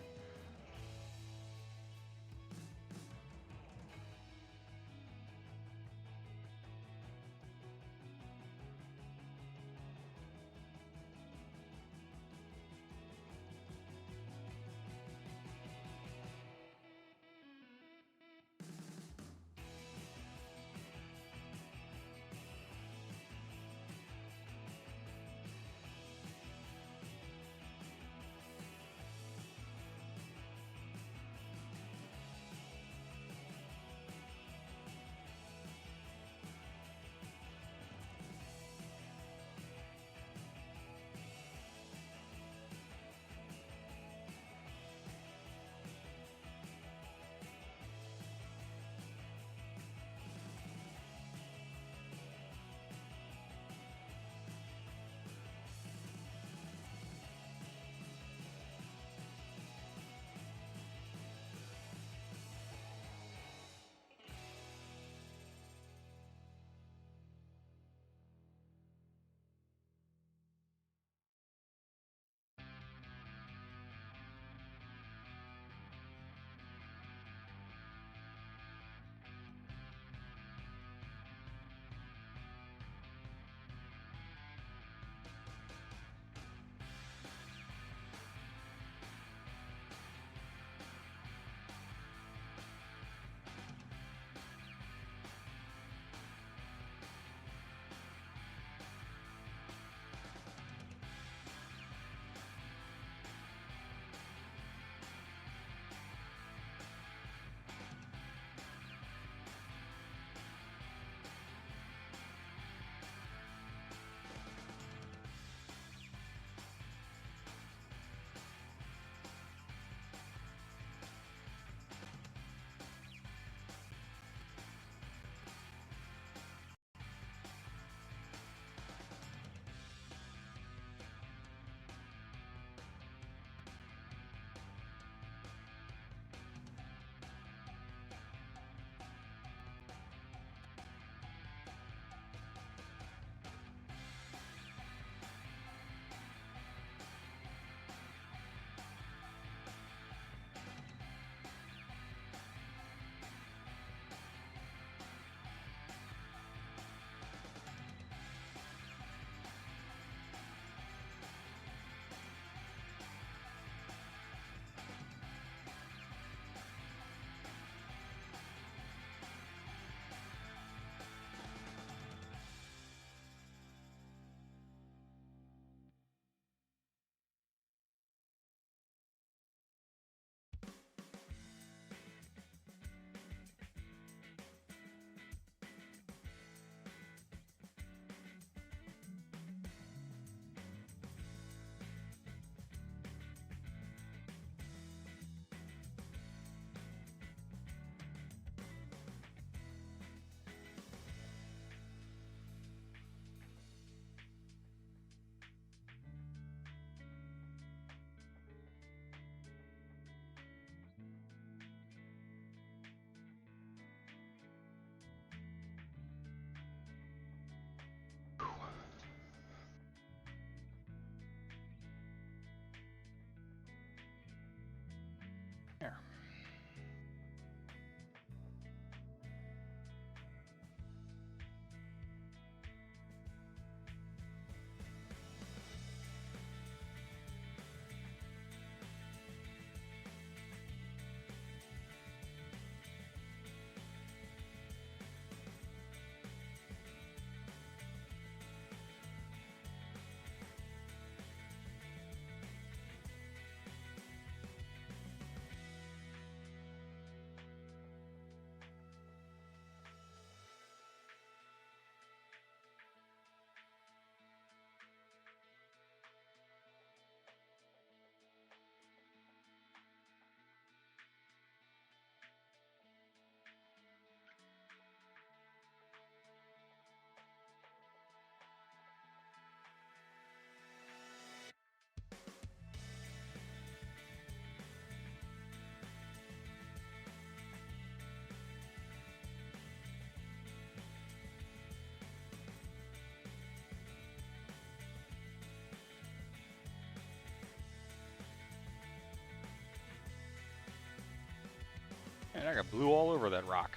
Man, I got blue all over that rock.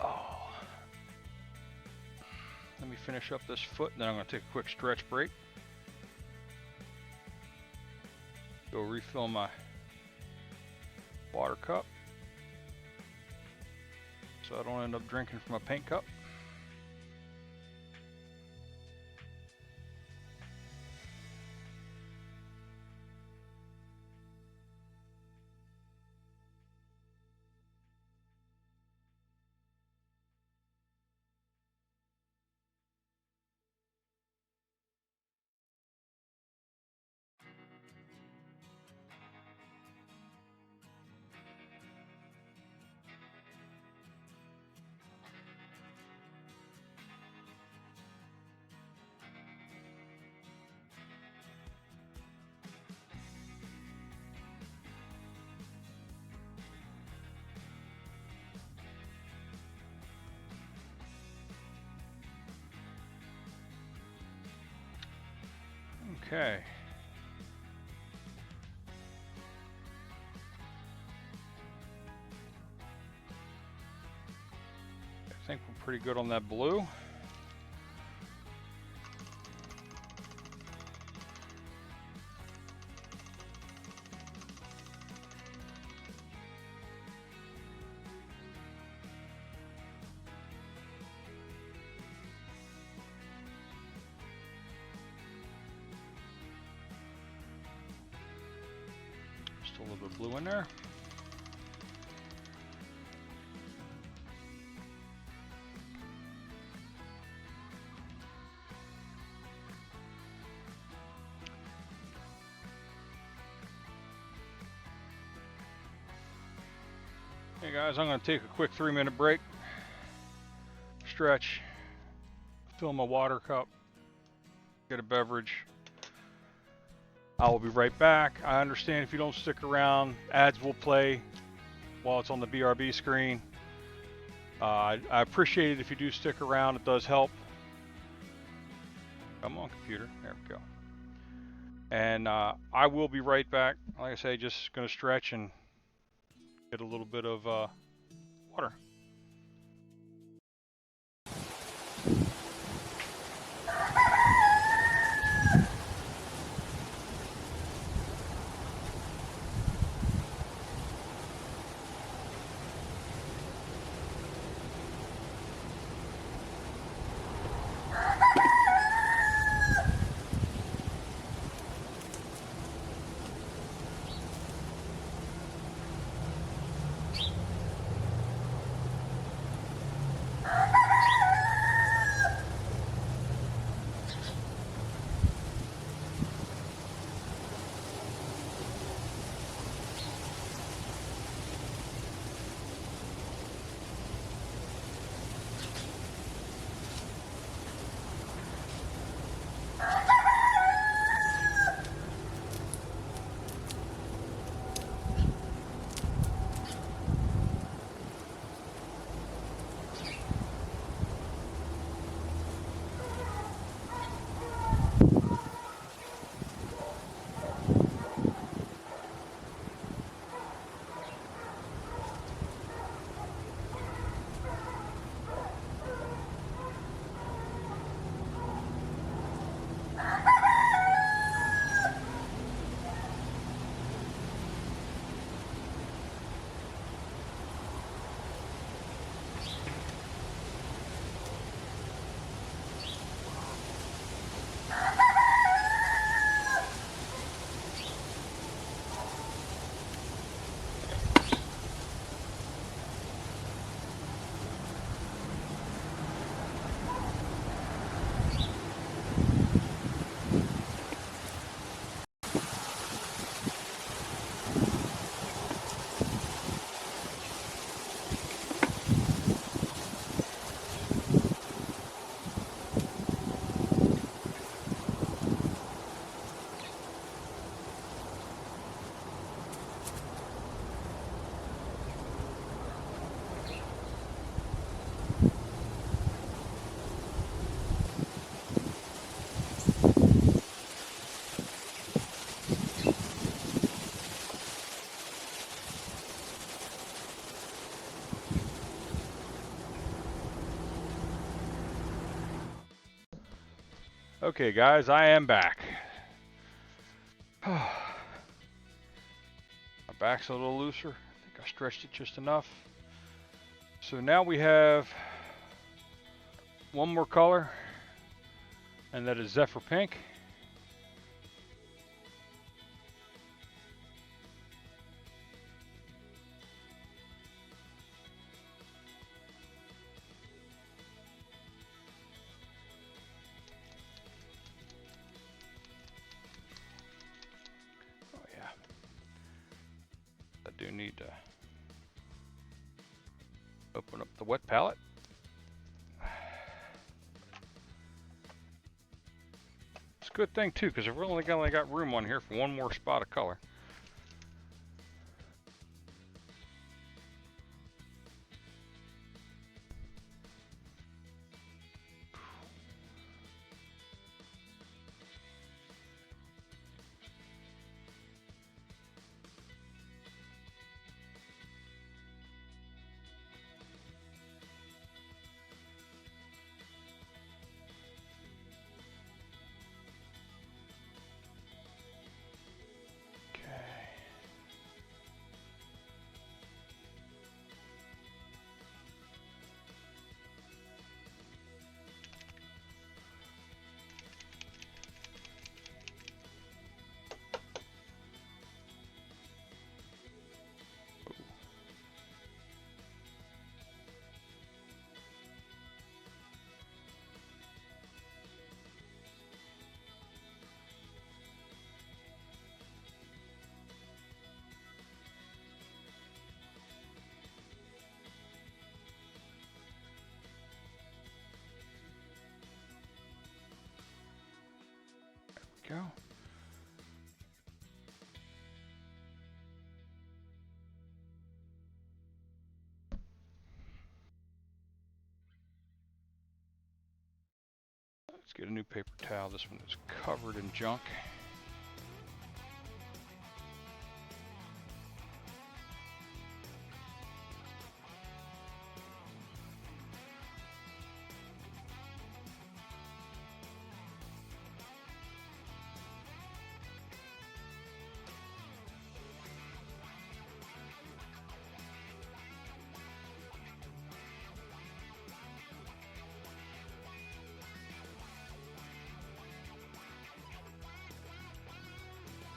Oh. Let me finish up this foot, and then I'm going to take a quick stretch break. Go refill my water cup so I don't end up drinking from a paint cup. Okay. I think we're pretty good on that blue. Just a little bit of blue in there. Hey guys, I'm going to take a quick 3-minute break, stretch, fill my water cup, get a beverage. I will be right back. I understand if you don't stick around, ads will play while it's on the BRB screen. I appreciate it if you do stick around. It does help. Come on, computer. There we go. And I will be right back. Like I say, just going to stretch and get a little bit of water. Okay, guys, I am back. My back's a little looser. I think I stretched it just enough. So now we have one more color, and that is Zephyr Pink. Oh yeah, I do need to open up the wet palette. It's a good thing too, because we've only got room on here for one more spot of color. Go. Let's get a new paper towel. This one is covered in junk.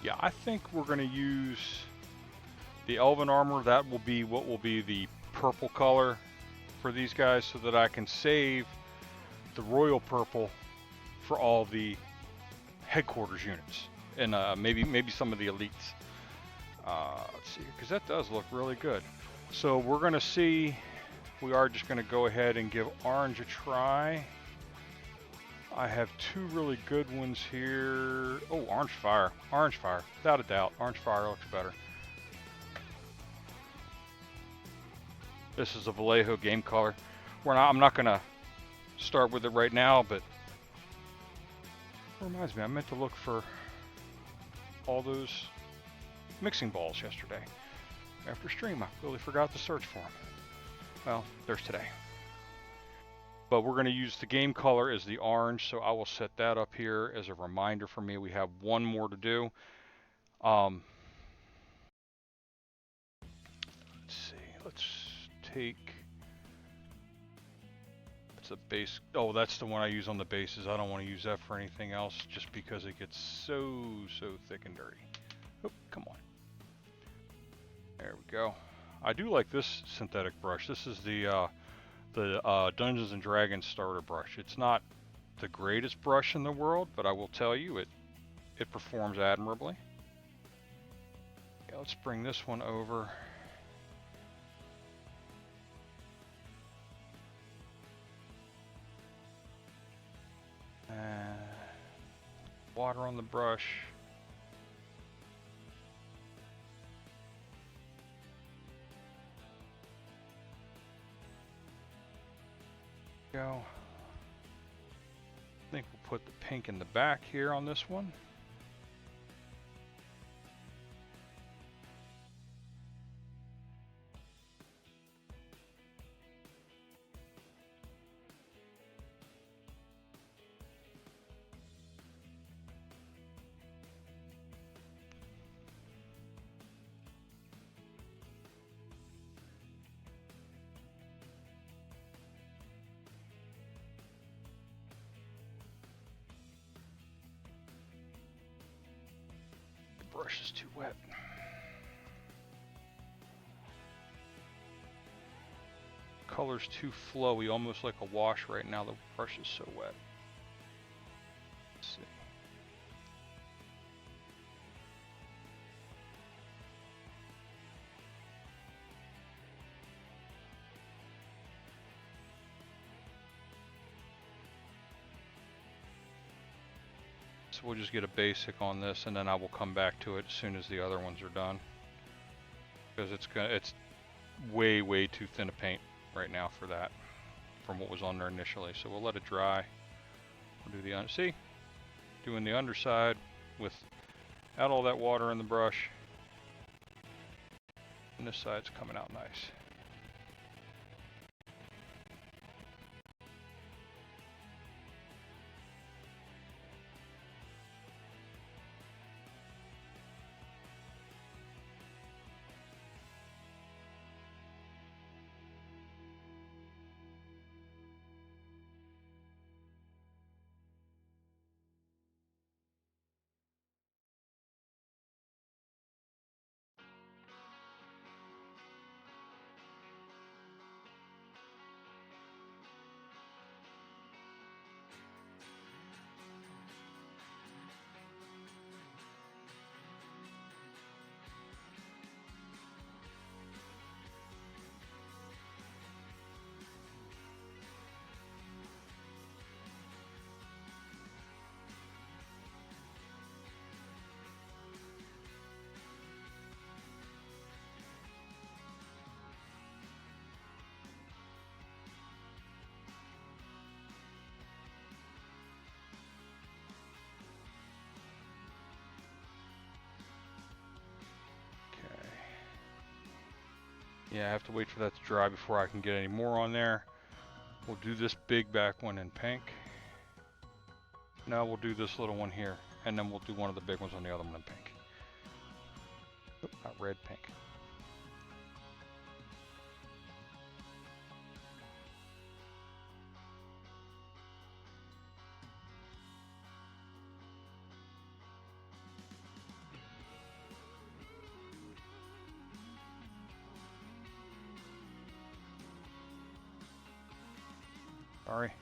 Yeah, I think we're going to use the Elven Armor. That will be what will be the purple color for these guys, so that I can save the Royal Purple for all the headquarters units and maybe some of the elites. Let's see, because that does look really good. So we're going to see. We are just going to go ahead and give orange a try. I have two really good ones here. Oh, Orange Fire. Orange Fire. Without a doubt. Orange Fire looks better. This is a Vallejo game color. I'm not going to start with it right now, but it reminds me, I meant to look for all those mixing balls yesterday. After stream, I really forgot to search for them. Well, there's today. But we're going to use the game color as the orange, so I will set that up here as a reminder for me. We have one more to do. Let's see. Let's take. It's a base. Oh, that's the one I use on the bases. I don't want to use that for anything else, just because it gets so thick and dirty. Oh, come on. There we go. I do like this synthetic brush. This is the Dungeons and Dragons starter brush. It's not the greatest brush in the world, but I will tell you, it performs admirably. Okay, let's bring this one over. Water on the brush. Go. I think we'll put the pink in the back here on this one. brush is too wet. Color's too flowy, almost like a wash right now. The brush is so wet. Let's see. So we'll just get a basic on this, and then I will come back to it as soon as the other ones are done, because it's way too thin a paint right now for that, from what was on there initially. So we'll let it dry. We'll do the doing the underside without all that water in the brush, and this side's coming out nice. Yeah, I have to wait for that to dry before I can get any more on there. We'll do this big back one in pink. Now we'll do this little one here, and then we'll do one of the big ones on the other one in pink. Oh, not red, pink. Sorry.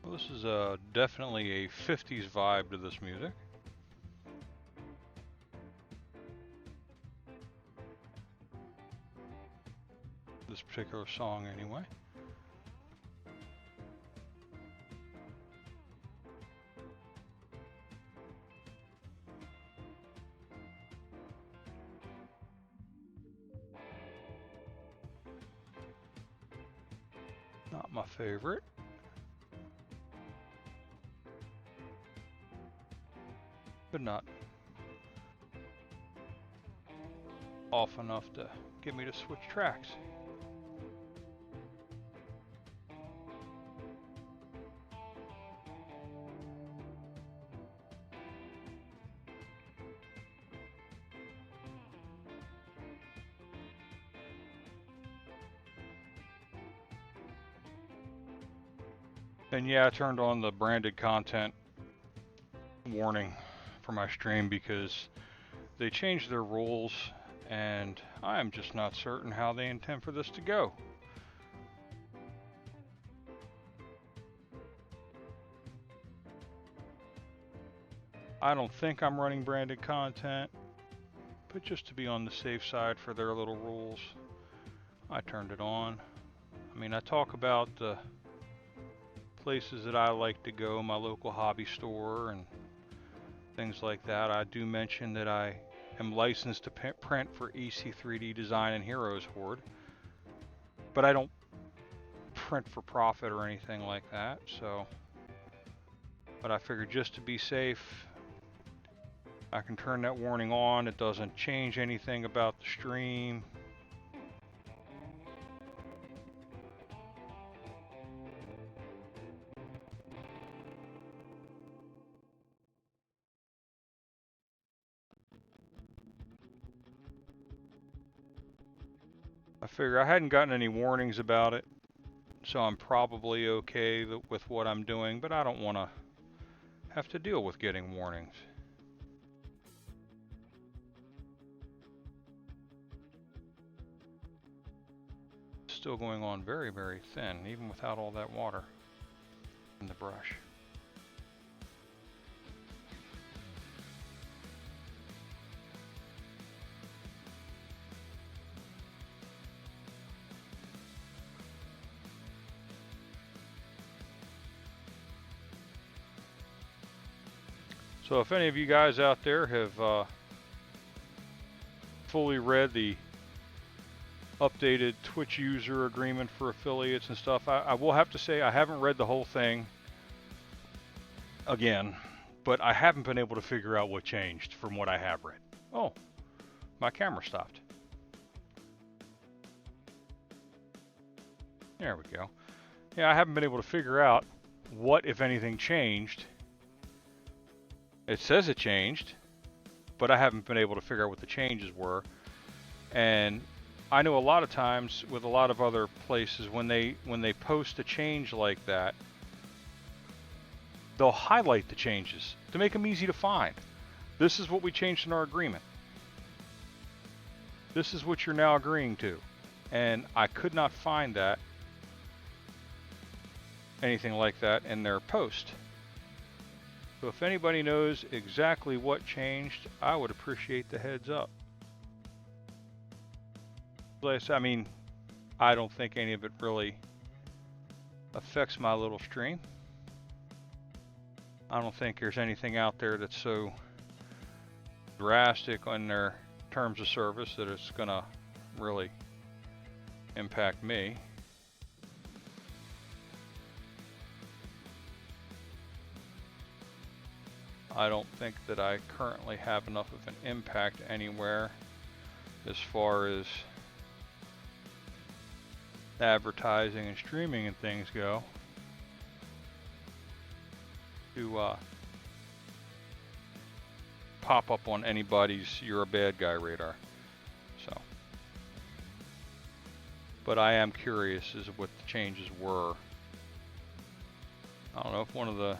Well, this is definitely a 50s vibe to this music. This particular song, anyway. Not my favorite. But not off enough to get me to switch tracks. And yeah, I turned on the branded content warning for my stream because they changed their rules and I am just not certain how they intend for this to go. I don't think I'm running branded content, but just to be on the safe side for their little rules, I turned it on. I mean, I talk about the places that I like to go, my local hobby store and things like that. I do mention that I am licensed to print for EC3D Design and Heroes Horde, but I don't print for profit or anything like that. So, but I figured just to be safe, I can turn that warning on. It doesn't change anything about the stream. I figure I hadn't gotten any warnings about it, so I'm probably okay with what I'm doing, but I don't want to have to deal with getting warnings. Still going on very, very thin, even without all that water in the brush. So if any of you guys out there have fully read the updated Twitch user agreement for affiliates and stuff, I will have to say I haven't read the whole thing again, but I haven't been able to figure out what changed from what I have read. Oh, my camera stopped. There we go. Yeah, I haven't been able to figure out what, if anything, changed. It says it changed, but I haven't been able to figure out what the changes were. And I know a lot of times with a lot of other places, when they post a change like that, they'll highlight the changes to make them easy to find. This is what we changed in our agreement. This is what you're now agreeing to. And I could not find that, anything like that in their post. So if anybody knows exactly what changed, I would appreciate the heads up. I mean, I don't think any of it really affects my little stream. I don't think there's anything out there that's so drastic on their terms of service that it's gonna really impact me. I don't think that I currently have enough of an impact anywhere as far as advertising and streaming and things go to pop up on anybody's "you're a bad guy" radar. So, but I am curious as to what the changes were. I don't know if one of the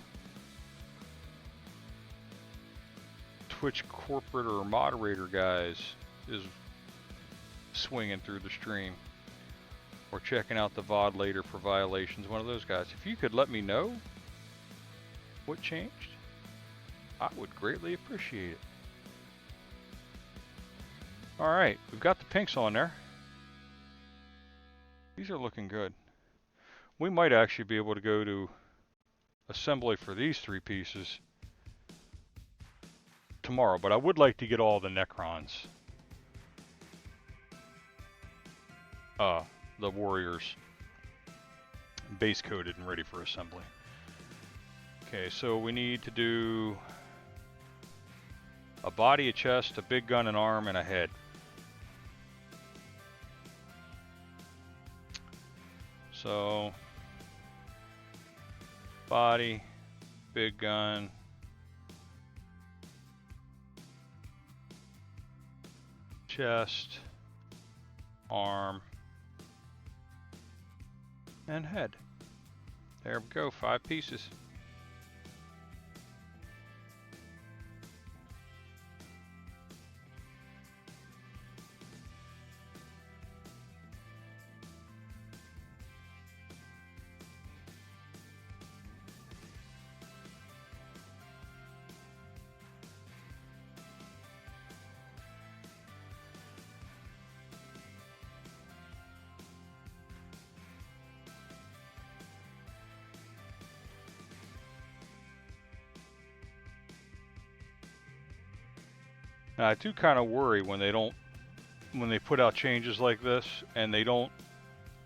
Twitch corporate or moderator guys is swinging through the stream or checking out the VOD later for violations. One of those guys. If you could let me know what changed, I would greatly appreciate it. Alright, we've got the pinks on there. These are looking good. We might actually be able to go to assembly for these 3 pieces tomorrow, but I would like to get all the Necrons. The warriors base coated and ready for assembly. Okay, so we need to do a body, a chest, a big gun, an arm, and a head. So, body, big gun, chest, arm, and head. There we go, 5 pieces. Now, I do kind of worry when they put out changes like this and they don't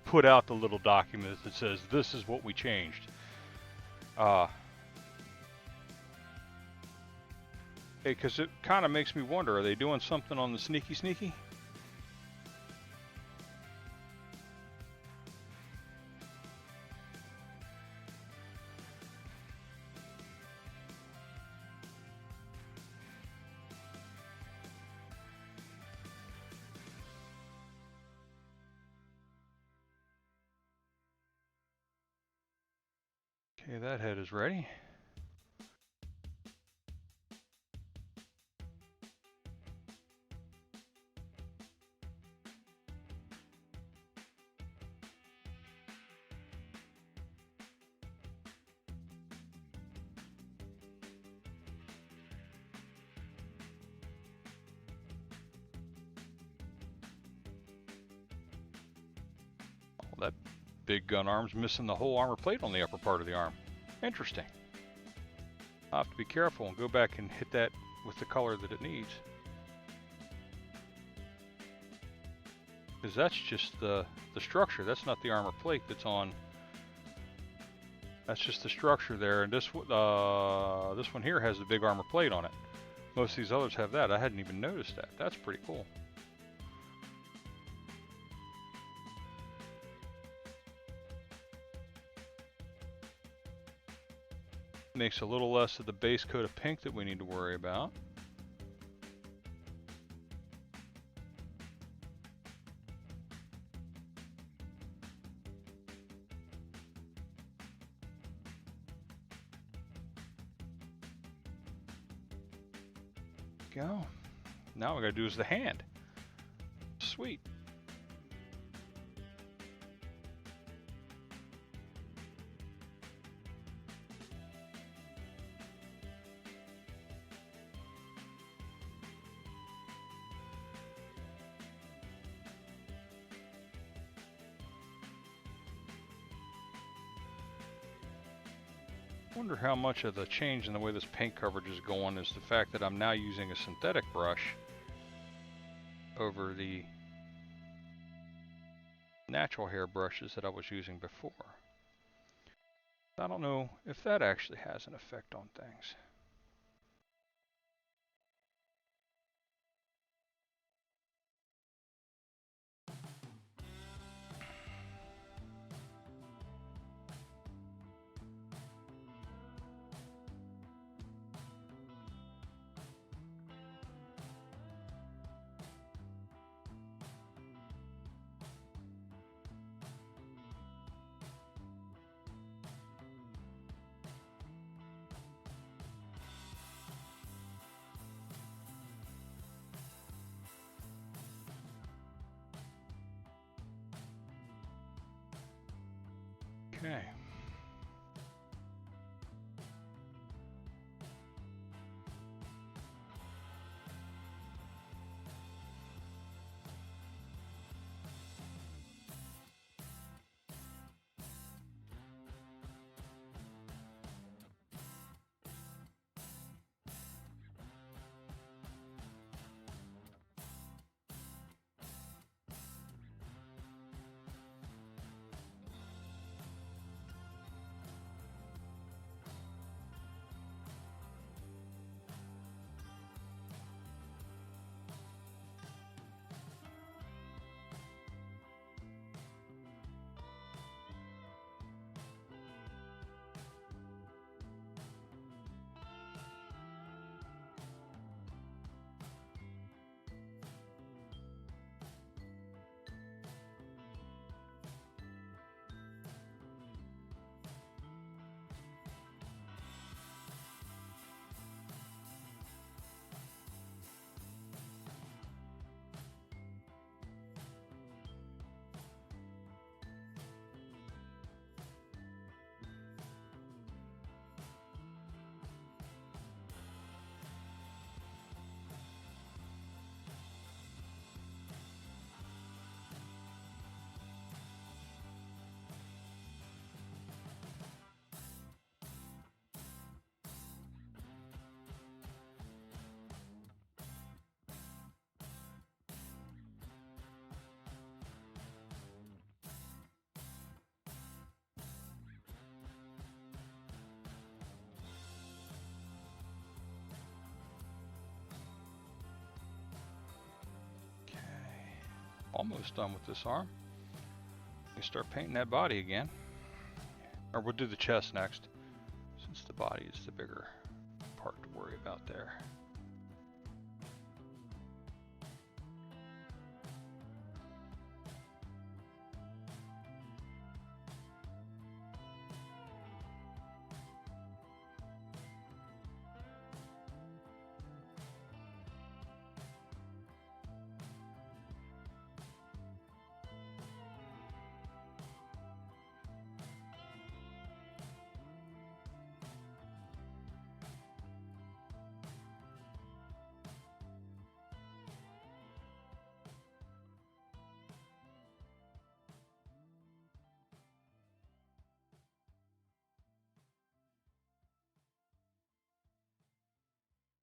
put out the little document that says this is what we changed. Because it kind of makes me wonder, are they doing something on the sneaky? Okay, that head is ready. That big gun arm's missing the whole armor plate on the upper part of the arm. Interesting. I'll have to be careful and go back and hit that with the color that it needs. Because that's just the structure. That's not the armor plate that's on. That's just the structure there. And this one here has the big armor plate on it. Most of these others have that. I hadn't even noticed that. That's pretty cool. Makes a little less of the base coat of pink that we need to worry about. Go. Now what we gotta do is the hand. Sweet. I wonder how much of the change in the way this paint coverage is going is the fact that I'm now using a synthetic brush over the natural hair brushes that I was using before. I don't know if that actually has an effect on things. almost done with this arm. We start painting that body again. Or we'll do the chest next, since the body is the bigger part to worry about there.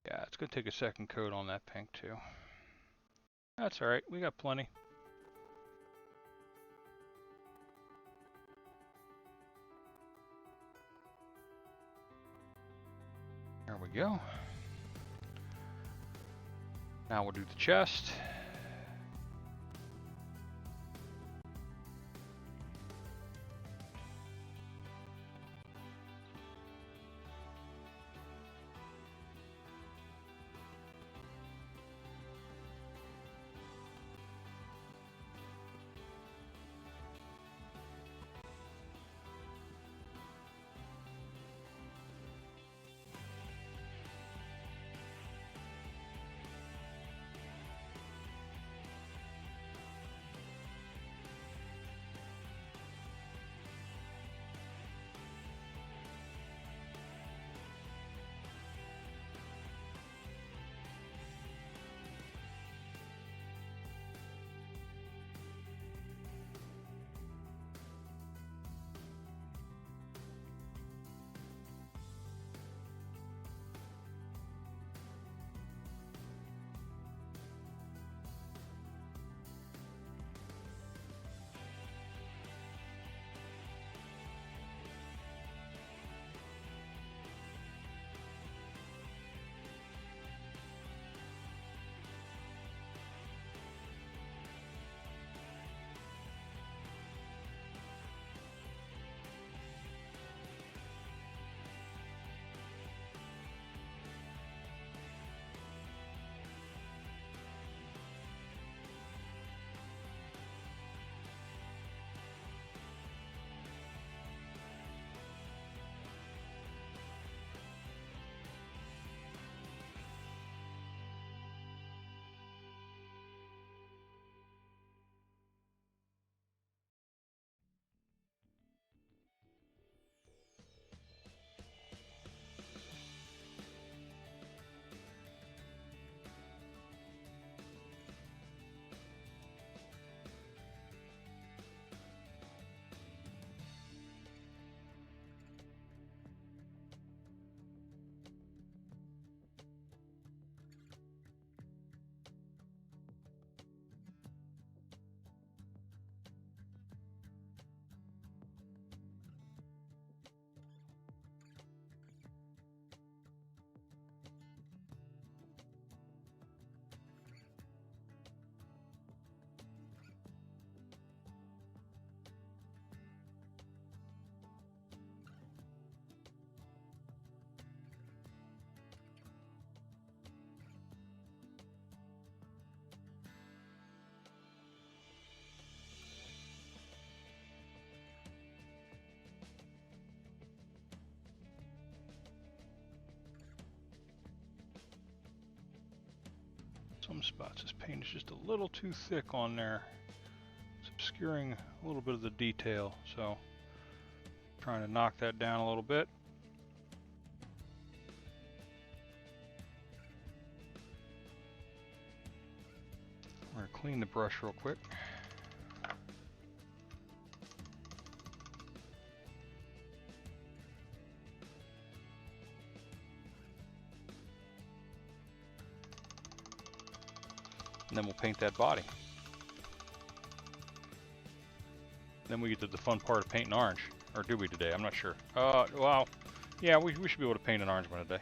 Yeah, it's going to take a second coat on that pink too. That's alright, we got plenty. There we go. Now we'll do the chest. Some spots this paint is just a little too thick on there. It's obscuring a little bit of the detail, so trying to knock that down a little bit. We're going to clean the brush real quick. And then we'll paint that body. Then we get to the fun part of painting orange. Or do we today? I'm not sure. Well, yeah, we should be able to paint an orange one today.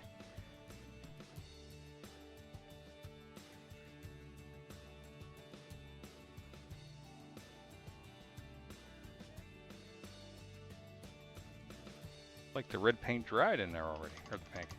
Like the red paint dried in there already, or the pink.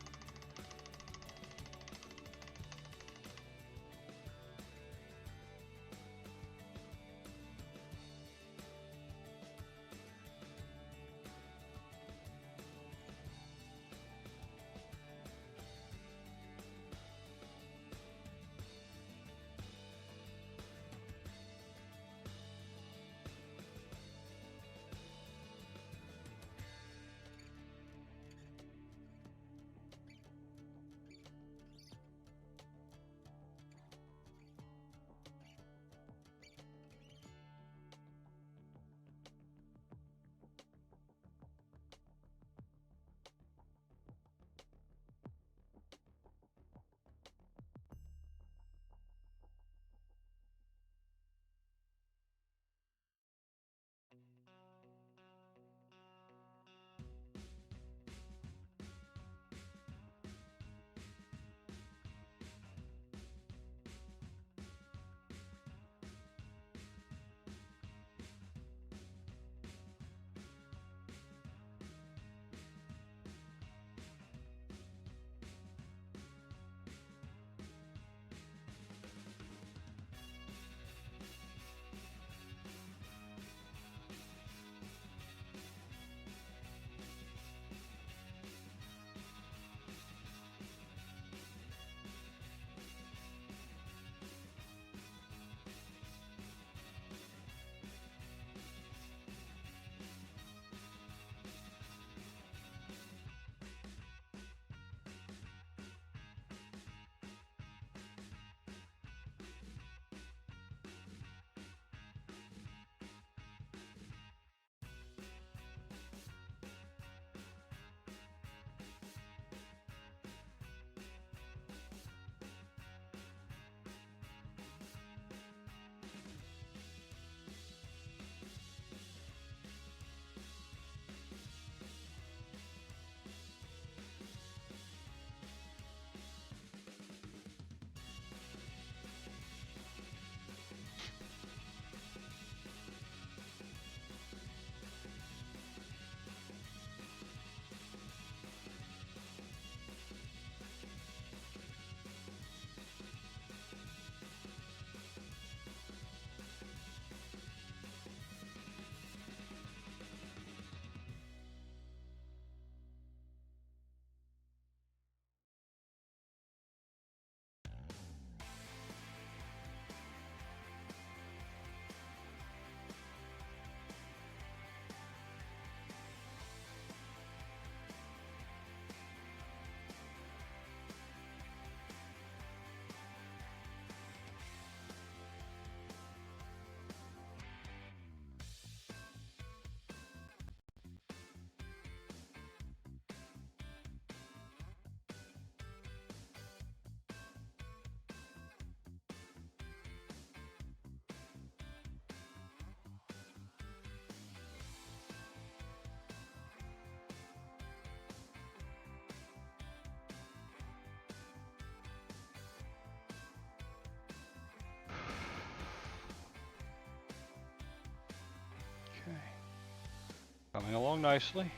Coming along nicely.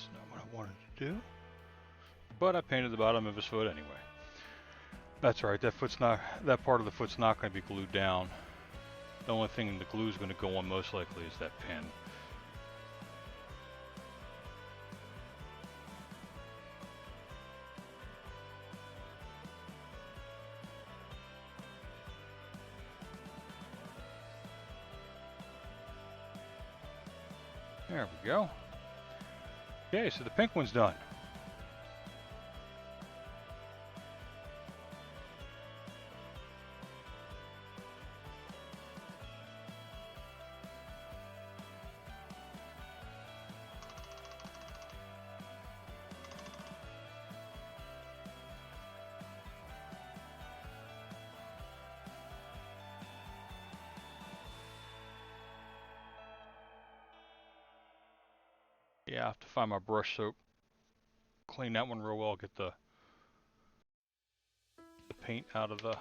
That's not what I wanted to do. But I painted the bottom of his foot anyway. That's right, that part of the foot's not going to be glued down. The only thing the glue is going to go on most likely is that pin. There we go. Okay, so the pink one's done. Yeah, I have to find my brush soap. Clean that one real well, get the paint out of the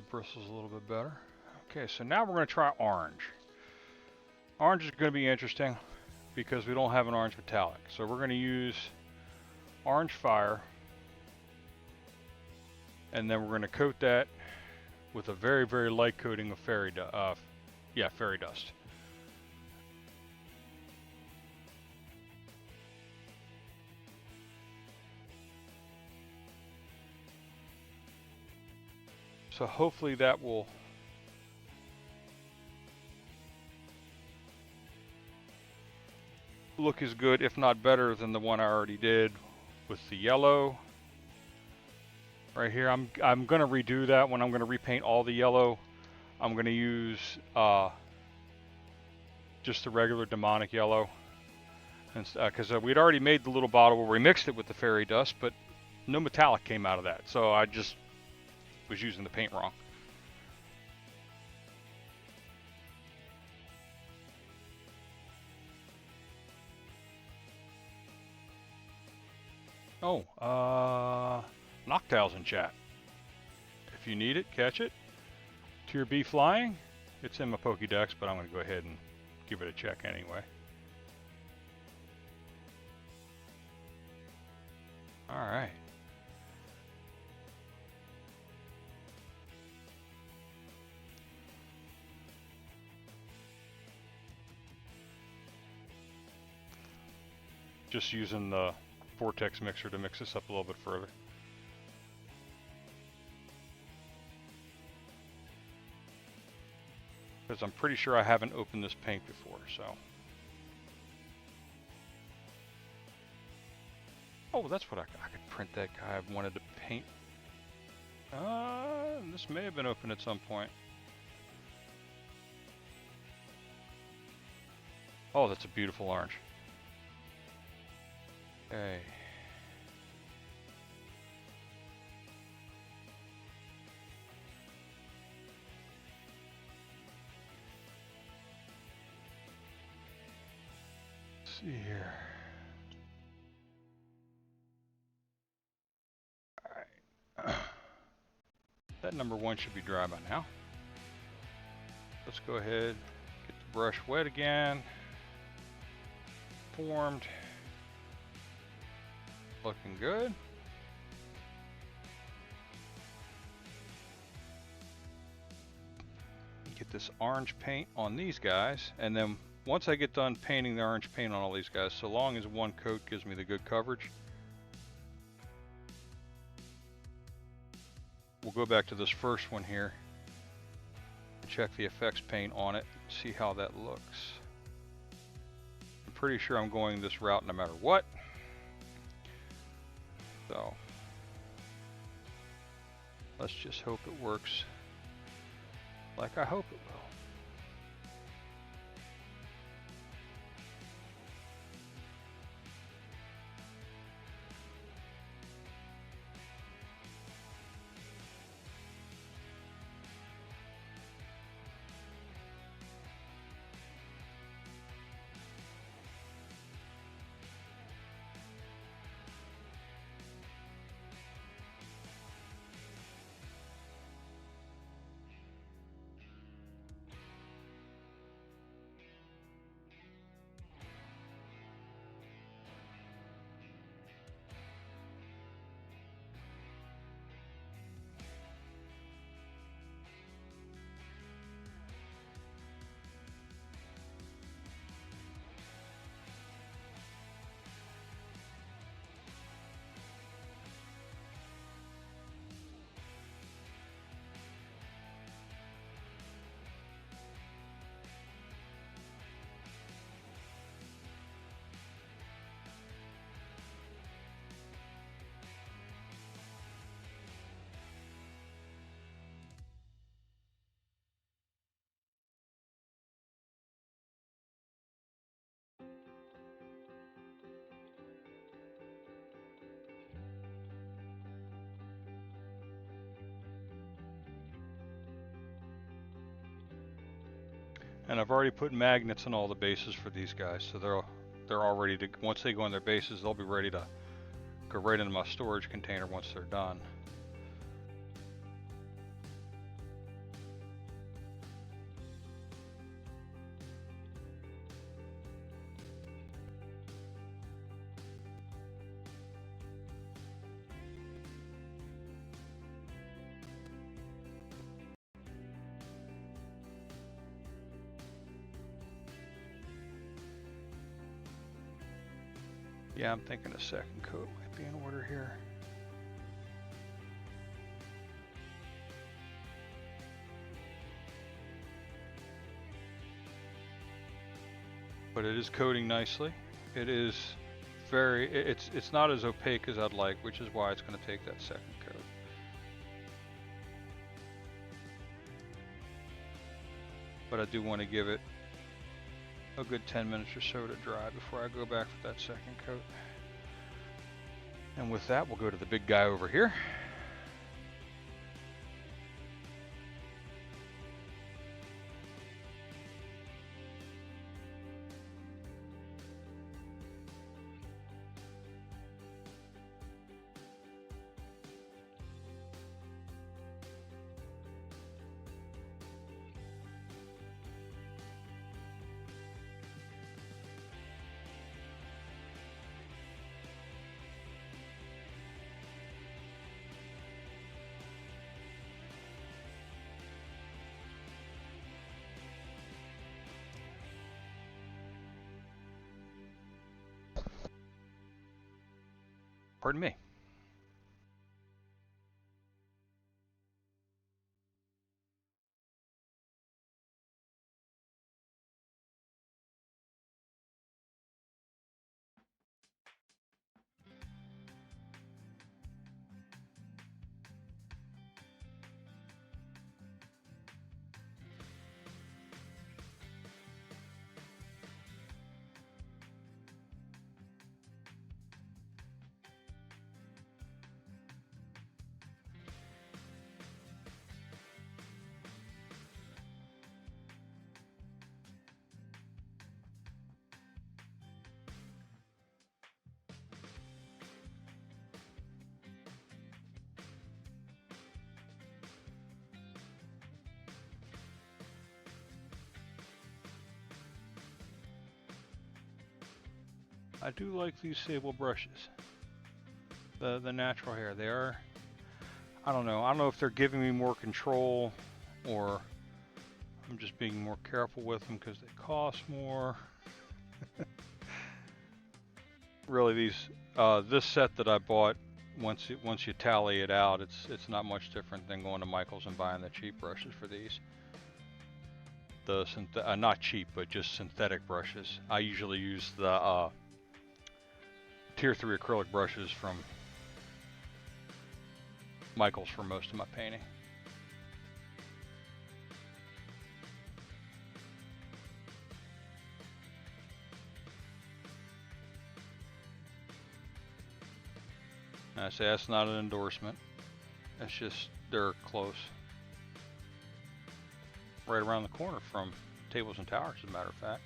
bristles a little bit better. Okay, so now we're going to try orange. Orange is going to be interesting because we don't have an orange metallic. So we're going to use orange fire, and then we're going to coat that with a very, very light coating of fairy dust. So hopefully that will look as good, if not better, than the one I already did with the yellow. Right here, I'm going to redo that when I'm going to repaint all the yellow. I'm going to use just the regular demonic yellow, because we'd already made the little bottle where we mixed it with the fairy dust, but no metallic came out of that, so I just was using the paint wrong. Oh, Noctowl's in chat. If you need it, catch it. Tier B flying. It's in my Pokédex, but I'm going to go ahead and give it a check anyway. Alright. Just using the vortex mixer to mix this up a little bit further. Because I'm pretty sure I haven't opened this paint before, so. Oh, that's what I could print that guy I wanted to paint. This may have been open at some point. Oh, that's a beautiful orange. Okay. Let's see here. Alright. That number 1 should be dry by now. Let's go ahead, get the brush wet again. Formed. Looking good. Get this orange paint on these guys, and then once I get done painting the orange paint on all these guys, so long as one coat gives me the good coverage, we'll go back to this first one here and check the effects paint on it, see how that looks. I'm pretty sure I'm going this route no matter what. So let's just hope it works like I hope it will. And I've already put magnets on all the bases for these guys, so they're all ready to, once they go on their bases, they'll be ready to go right into my storage container once they're done. Yeah, I'm thinking a second coat might be in order here. But it is coating nicely. It is very, it's not as opaque as I'd like, which is why it's going to take that second coat. But I do want to give it a good 10 minutes or so to dry before I go back for that second coat. And with that, we'll go to the big guy over here. Pardon me. I do like these sable brushes. The natural hair. They are, I don't know if they're giving me more control or I'm just being more careful with them because they cost more. Really, these this set that I bought, once you tally it out, it's not much different than going to Michael's and buying the cheap brushes for these. The not cheap, but just synthetic brushes. I usually use the Tier 3 acrylic brushes from Michael's for most of my painting. And I say that's not an endorsement. That's just, they're close. Right around the corner from Tables and Towers, as a matter of fact.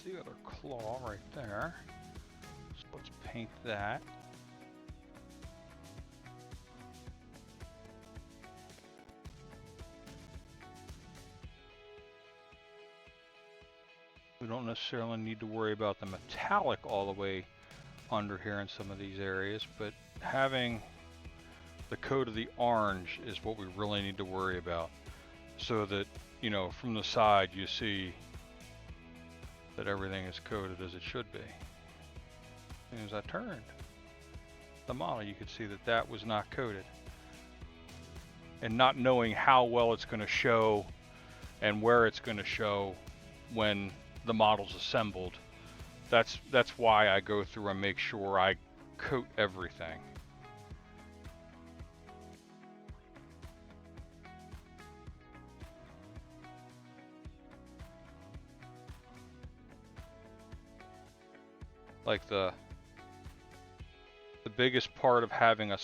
the other claw right there. So let's paint that. We don't necessarily need to worry about the metallic all the way under here in some of these areas, but having the coat of the orange is what we really need to worry about, so that, you know, from the side you see that everything is coated as it should be. As soon as I turned the model, you could see that that was not coated. And not knowing how well it's going to show and where it's going to show when the model's assembled, that's why I go through and make sure I coat everything. Like the biggest part of having a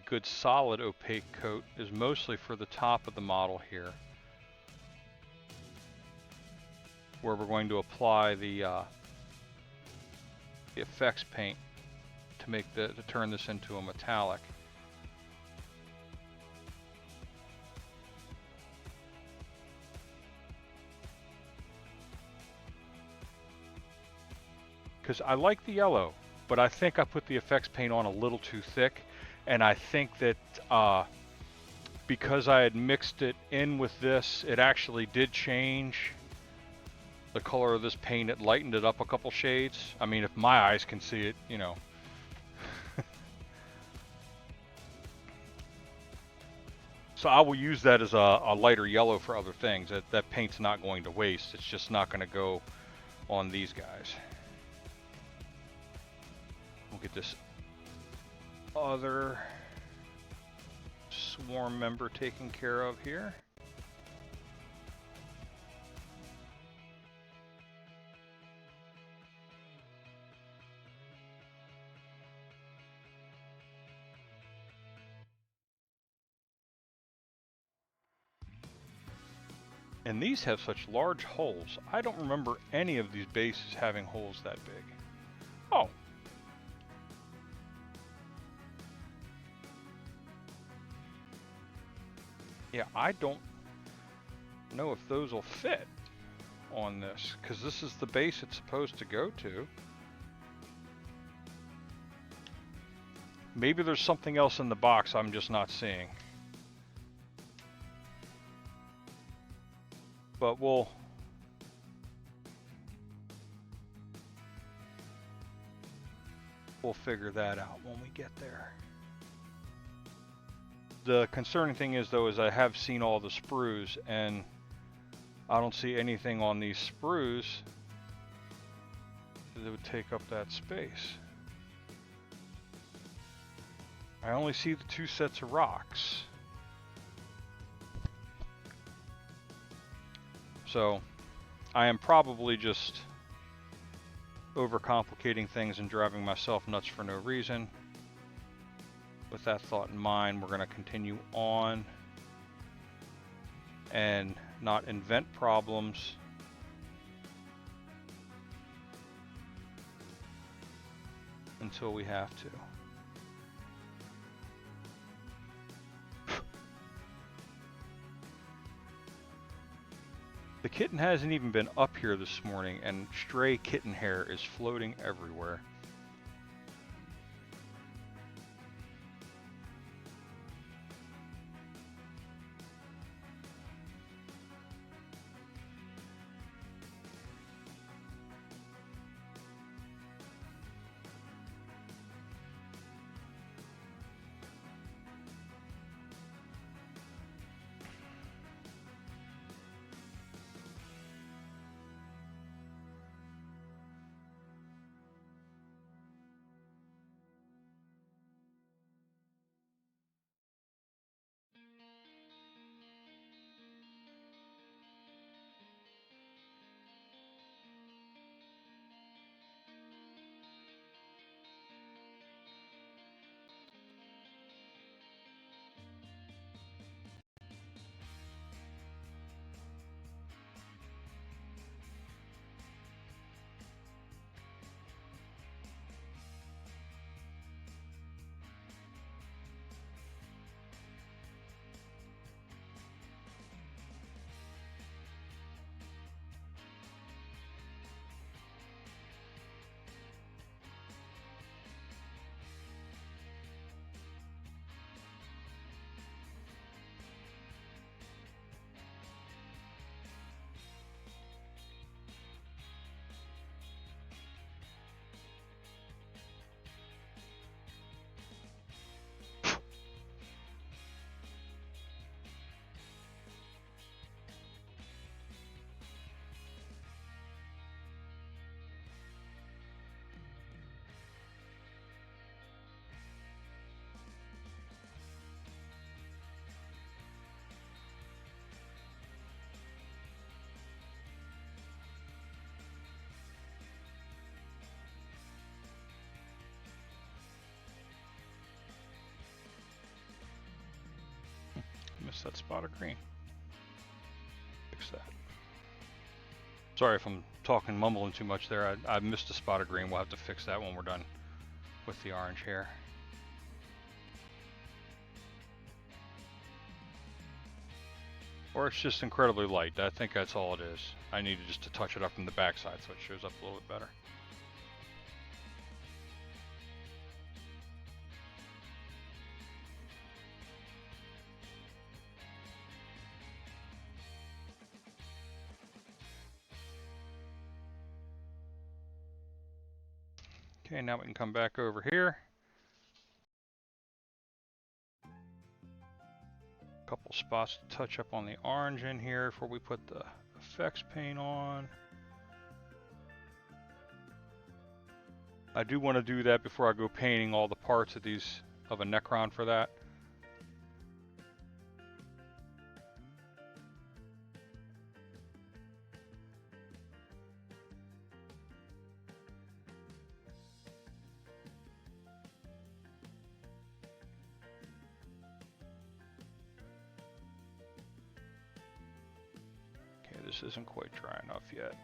good solid opaque coat is mostly for the top of the model here, where we're going to apply the effects paint to turn this into a metallic. Because I like the yellow, but I think I put the effects paint on a little too thick, and I think that because I had mixed it in with this, it actually did change the color of this paint. It lightened it up a couple shades. I mean, if my eyes can see it, you know. So I will use that as a lighter yellow for other things. That paint's not going to waste. It's just not going to go on these guys. We'll get this other swarm member taken care of here. And these have such large holes. I don't remember any of these bases having holes that big. Oh. Yeah, I don't know if those will fit on this, because this is the base it's supposed to go to. Maybe there's something else in the box I'm just not seeing. But we'll figure that out when we get there. The concerning thing is, though, is I have seen all the sprues, and I don't see anything on these sprues that would take up that space. I only see the 2 sets of rocks. So I am probably just overcomplicating things and driving myself nuts for no reason. With that thought in mind, we're going to continue on and not invent problems until we have to. The kitten hasn't even been up here this morning, and stray kitten hair is floating everywhere. missed that spot of green. Fix that. Sorry if I'm talking, mumbling too much there. I missed a spot of green. We'll have to fix that when we're done with the orange here. Or it's just incredibly light. I think that's all it is. I needed just to touch it up from the backside so it shows up a little bit better. Okay, now we can come back over here. Couple spots to touch up on the orange in here before we put the effects paint on. I do want to do that before I go painting all the parts of a Necron for that. This isn't quite dry enough yet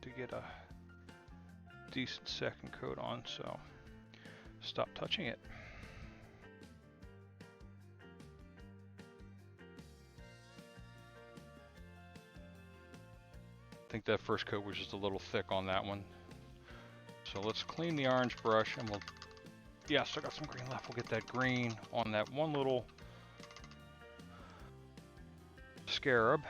to get a decent second coat on, so stop touching it. I think that first coat was just a little thick on that one. So let's clean the orange brush and we'll, yeah, still got some green left. We'll get that green on that one little scarab.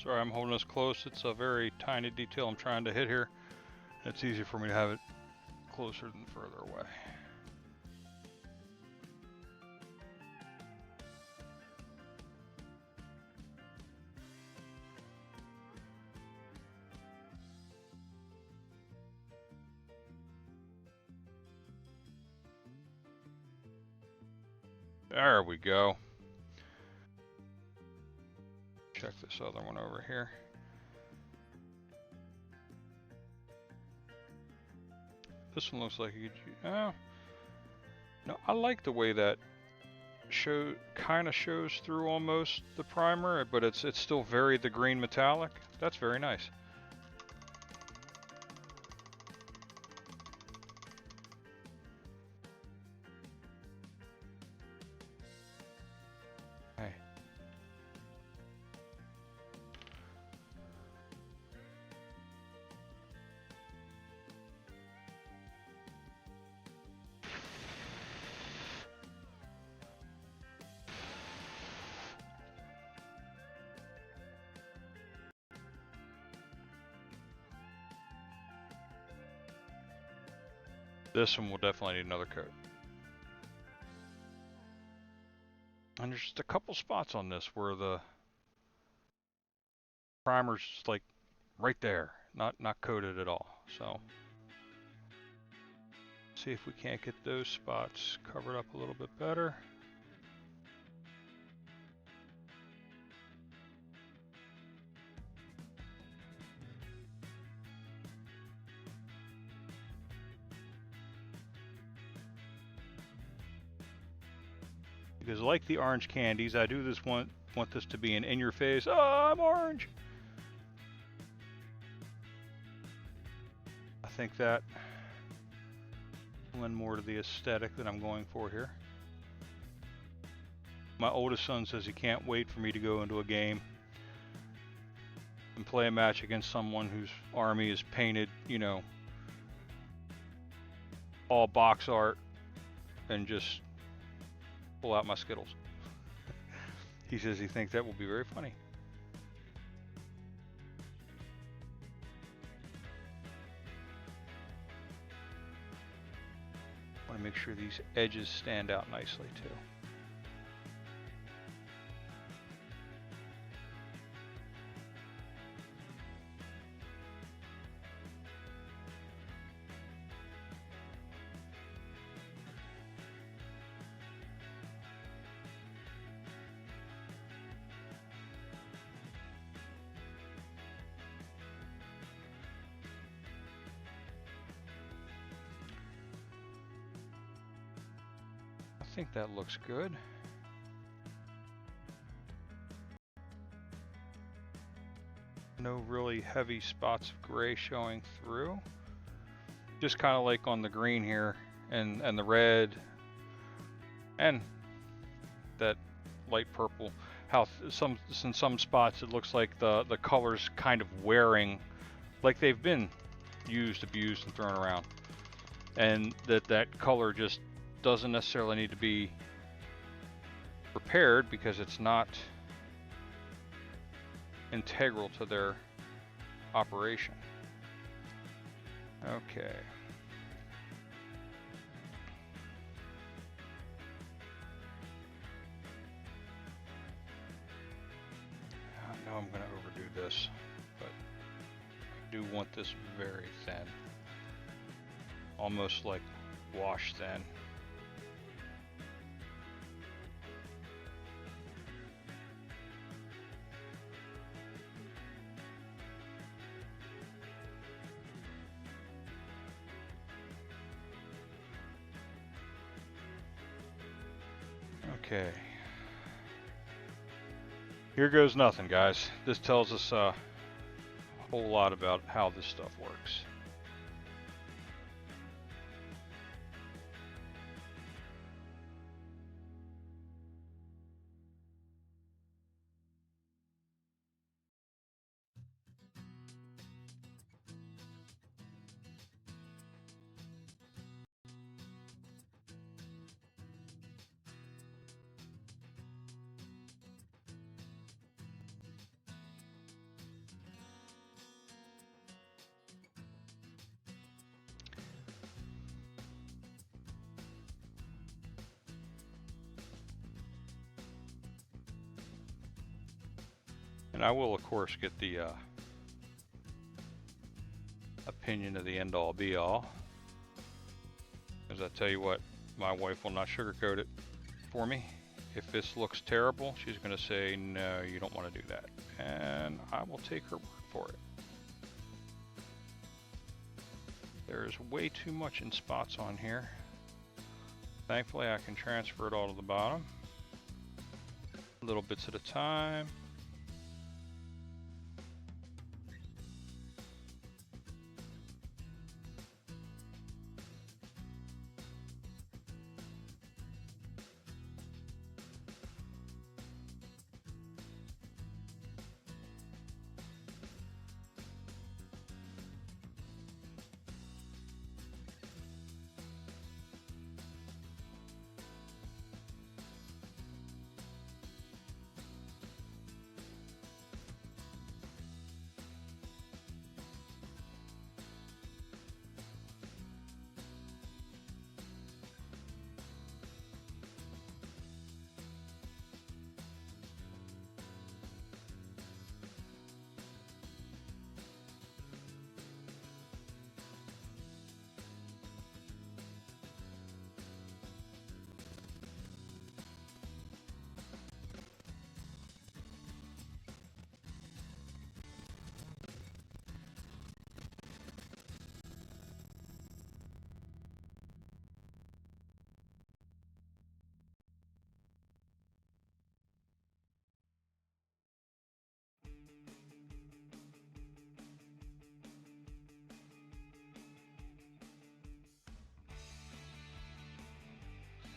Sorry, I'm holding this close. It's a very tiny detail I'm trying to hit here. It's easier for me to have it closer than further away. There we go. Check this other one over here. This one looks like you could, no, I like the way that kind of shows through almost the primer, but it's still very the green metallic. That's very nice. This one will definitely need another coat. And there's just a couple spots on this where the primer's just like right there, not coated at all. So see if we can't get those spots covered up a little bit better. Because like the orange candies, I do this want this to be an in your face, oh, I'm orange. I think that lends more to the aesthetic that I'm going for here. My oldest son says he can't wait for me to go into a game and play a match against someone whose army is painted, you know, all box art, and just pull out my Skittles. He says he thinks that will be very funny. I want to make sure these edges stand out nicely too. I think that looks good. No really heavy spots of gray showing through. Just kind of like on the green here and the red and that light purple. How in some spots it looks like the color's kind of wearing, like they've been used, abused, and thrown around. And that color just doesn't necessarily need to be repaired because it's not integral to their operation. Okay. I know I'm going to overdo this, but I do want this very thin. Almost like wash thin. Okay. Here goes nothing, guys. This tells us a whole lot about how this stuff works. And I will, of course, get the opinion of the end-all, be-all. Because I tell you what, my wife will not sugarcoat it for me. If this looks terrible, she's going to say, no, you don't want to do that. And I will take her word for it. There's way too much in spots on here. Thankfully, I can transfer it all to the bottom. Little bits at a time.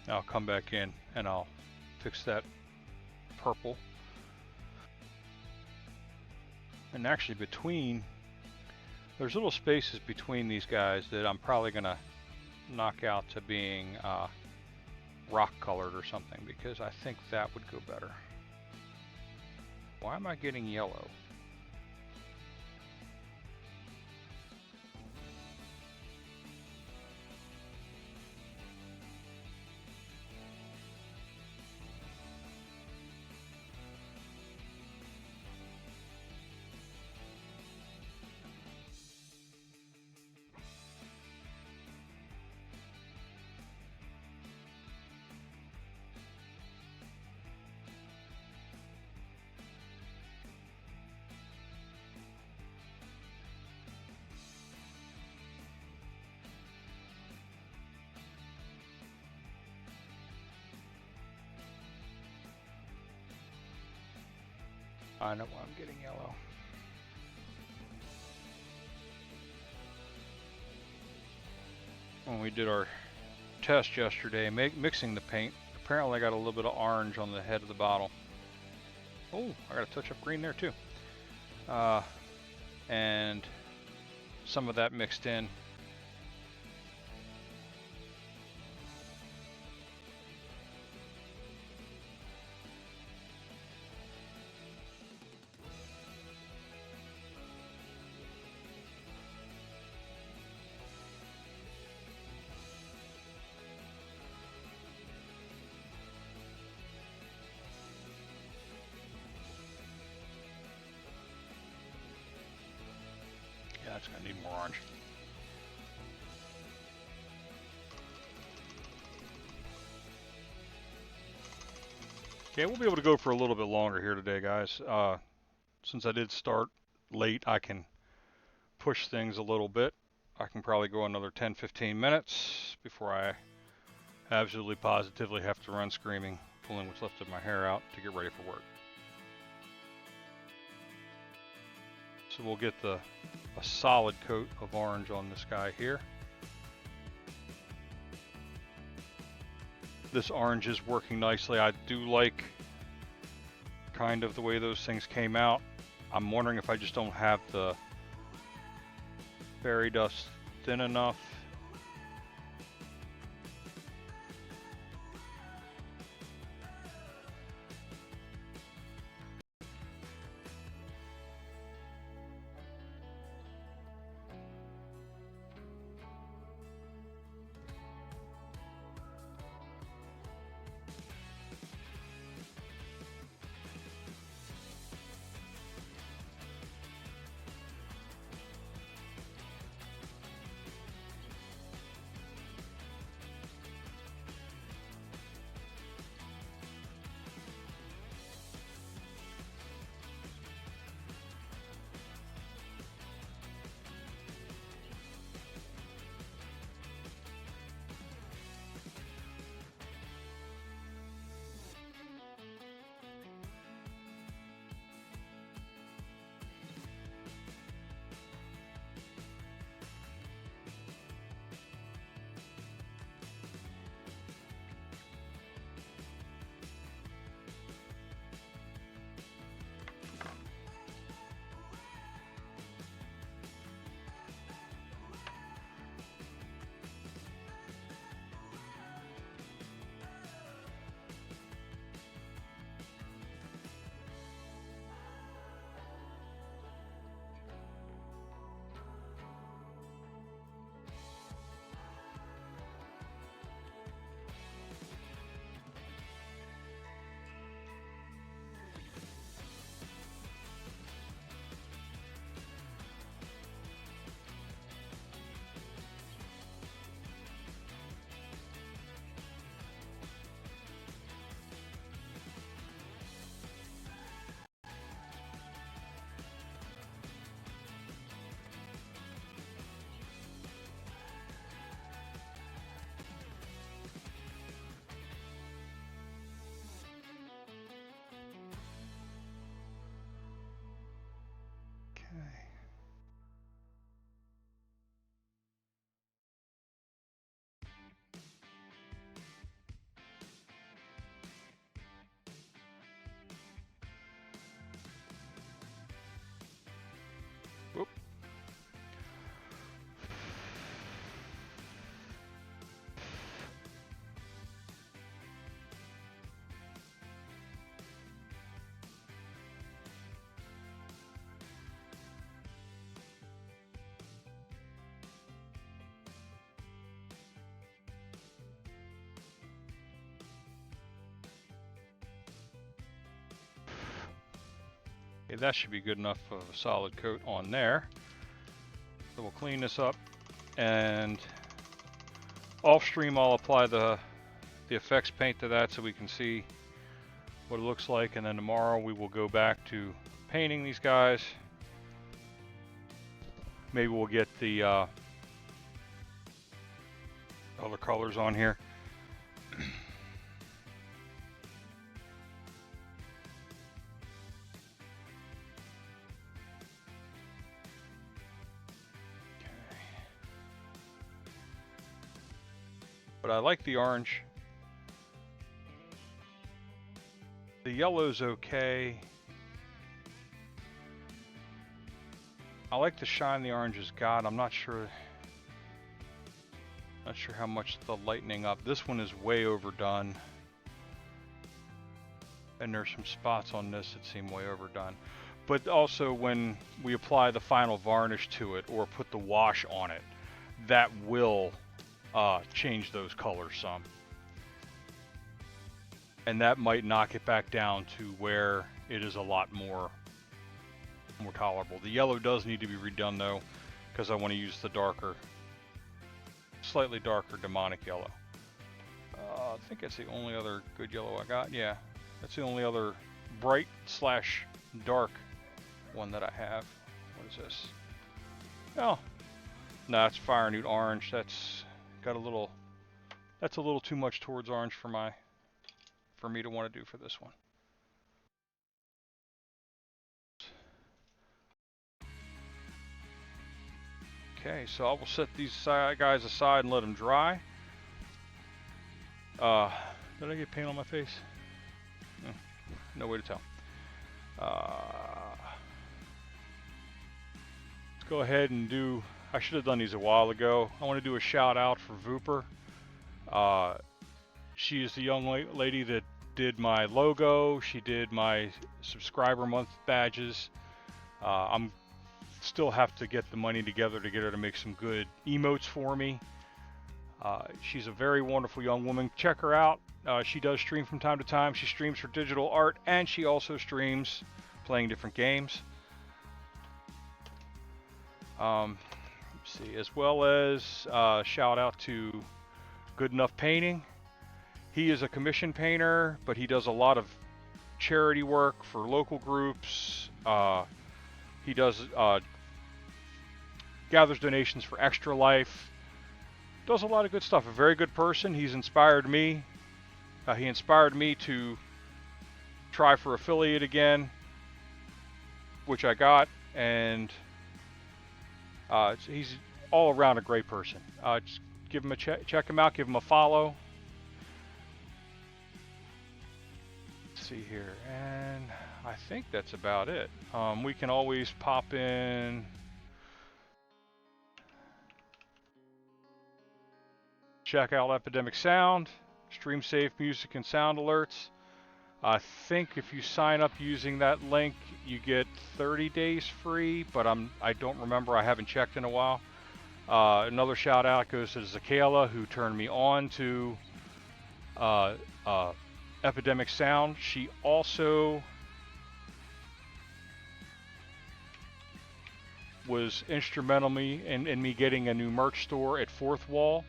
I'll come back in and I'll fix that purple. And actually there's little spaces between these guys that I'm probably going to knock out to being rock colored or something, because I think that would go better. Why am I getting yellow? I know why I'm getting yellow. When we did our test yesterday, mixing the paint, apparently I got a little bit of orange on the head of the bottle. Oh, I got a touch of green there too. And some of that mixed in. Yeah, it's gonna need more orange. Okay, we'll be able to go for a little bit longer here today, guys. Since I did start late, I can push things a little bit. I can probably go another 10-15 minutes before I absolutely positively have to run screaming, pulling what's left of my hair out to get ready for work. So we'll get a solid coat of orange on this guy here. This orange is working nicely. I do like kind of the way those things came out. I'm wondering if I just don't have the fairy dust thin enough. Okay, that should be good enough of a solid coat on there. So we'll clean this up, and off stream I'll apply the effects paint to that so we can see what it looks like, and then tomorrow we will go back to painting these guys. Maybe we'll get the other colors on here. But I like the orange. The yellow's okay. I like the shine the orange has got. I'm not sure how much the lightening up. This one is way overdone. And there's some spots on this that seem way overdone. But also when we apply the final varnish to it or put the wash on it, that will change those colors some. And that might knock it back down to where it is a lot more tolerable. The yellow does need to be redone though, because I want to use the darker, slightly darker demonic yellow. I think that's the only other good yellow I got. Yeah, that's the only other bright / dark one that I have. What is this? Oh, no, it's Fire Newt Orange. That's got a little. That's a little too much towards orange for me to want to do for this one. Okay, so I will set these guys aside and let them dry. Did I get paint on my face? No way to tell. Let's go ahead and do, I should have done these a while ago. I want to do a shout out for Vooper. She is the young lady that did my logo. She did my subscriber month badges. I'm still have to get the money together to get her to make some good emotes for me. She's a very wonderful young woman. Check her out. She does stream from time to time. She streams for digital art, and she also streams playing different games. Let's see, as well as shout out to Good Enough Painting. He is a commission painter, but he does a lot of charity work for local groups. He does gathers donations for Extra Life. Does a lot of good stuff. A very good person. He's inspired me. He inspired me to try for affiliate again, which I got, and he's all around a great person. Just give him a check him out, give him a follow. Let's see here, and I think that's about it. We can always pop in. Check out Epidemic Sound, stream safe music and sound alerts. I think if you sign up using that link, you get 30 days free, but I don't remember. I haven't checked in a while. Another shout out goes to Zakayla, who turned me on to Epidemic Sound. She also was instrumental in me getting a new merch store at Fourth Wall.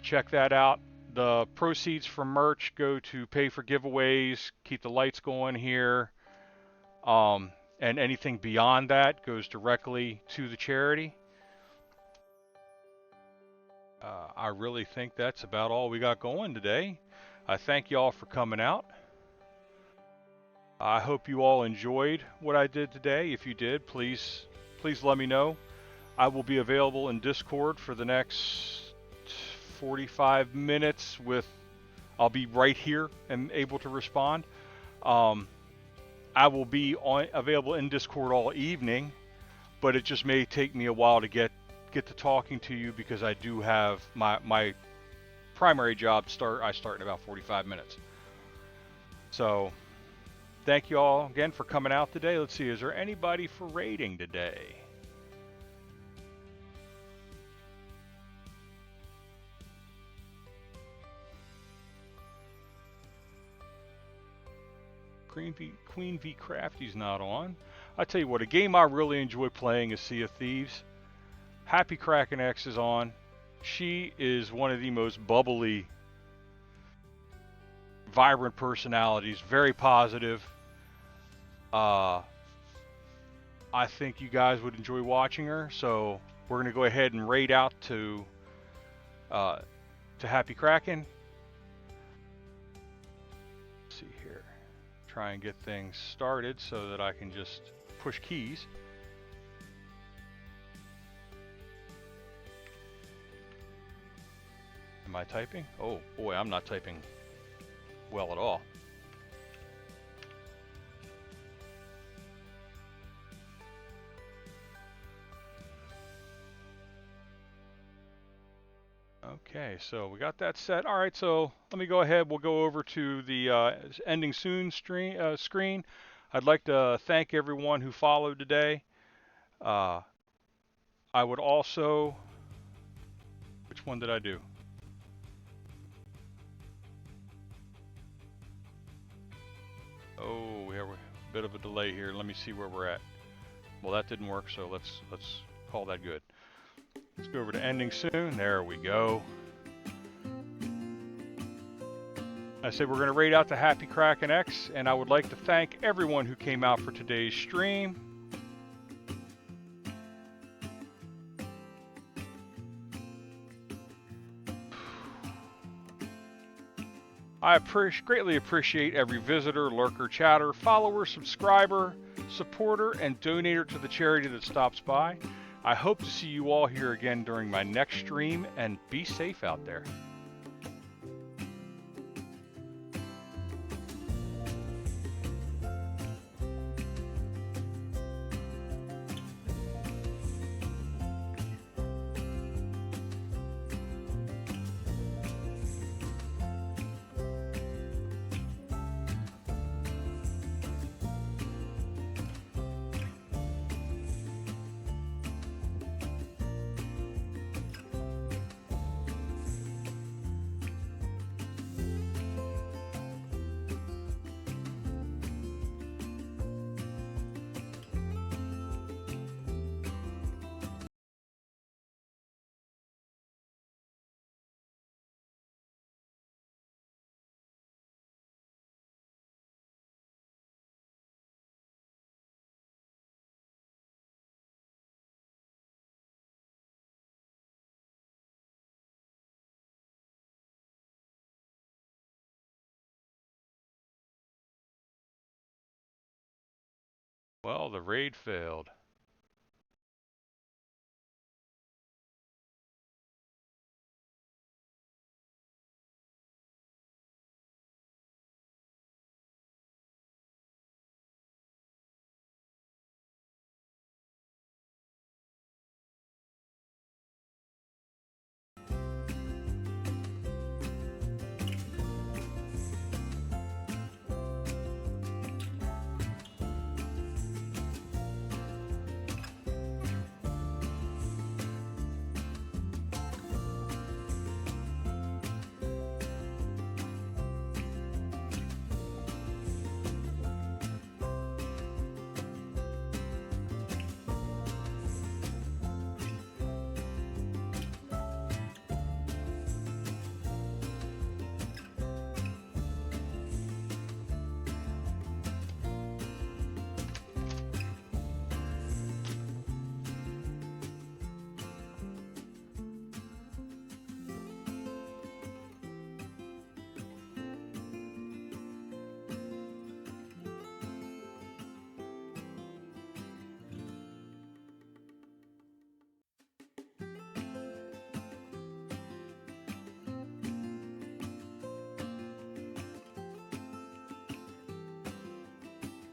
Check that out. The proceeds from merch go to pay for giveaways, keep the lights going here, and anything beyond that goes directly to the charity. I really think that's about all we got going today. I thank you all for coming out. I hope you all enjoyed what I did today. If you did, please let me know. I will be available in Discord for the next 45 minutes I'll be right here and able to respond. I will be available in Discord all evening, but it just may take me a while to get to talking to you because I do have my primary job I start in about 45 minutes. So thank you all again for coming out today. Let's see, is there anybody for raiding today? Queen V Crafty's not on. I tell you what, a game I really enjoy playing is Sea of Thieves. Happy Kraken X is on. She is one of the most bubbly, vibrant personalities, very positive. I think you guys would enjoy watching her, so we're going to go ahead and raid out to Happy Kraken. Let's see here. Try and get things started so that I can just push keys. Am I typing? Oh boy, I'm not typing well at all. Okay, so we got that set. All right, so let me go ahead. We'll go over to the ending soon screen. I'd like to thank everyone who followed today. I would also, which one did I do? Oh, we have a bit of a delay here. Let me see where we're at. Well, that didn't work, so let's call that good. Let's go over to ending soon. There we go. I said we're going to raid out to Happy Kraken X, and I would like to thank everyone who came out for today's stream. I greatly appreciate every visitor, lurker, chatter, follower, subscriber, supporter, and donator to the charity that stops by. I hope to see you all here again during my next stream, and be safe out there. Well, the raid failed.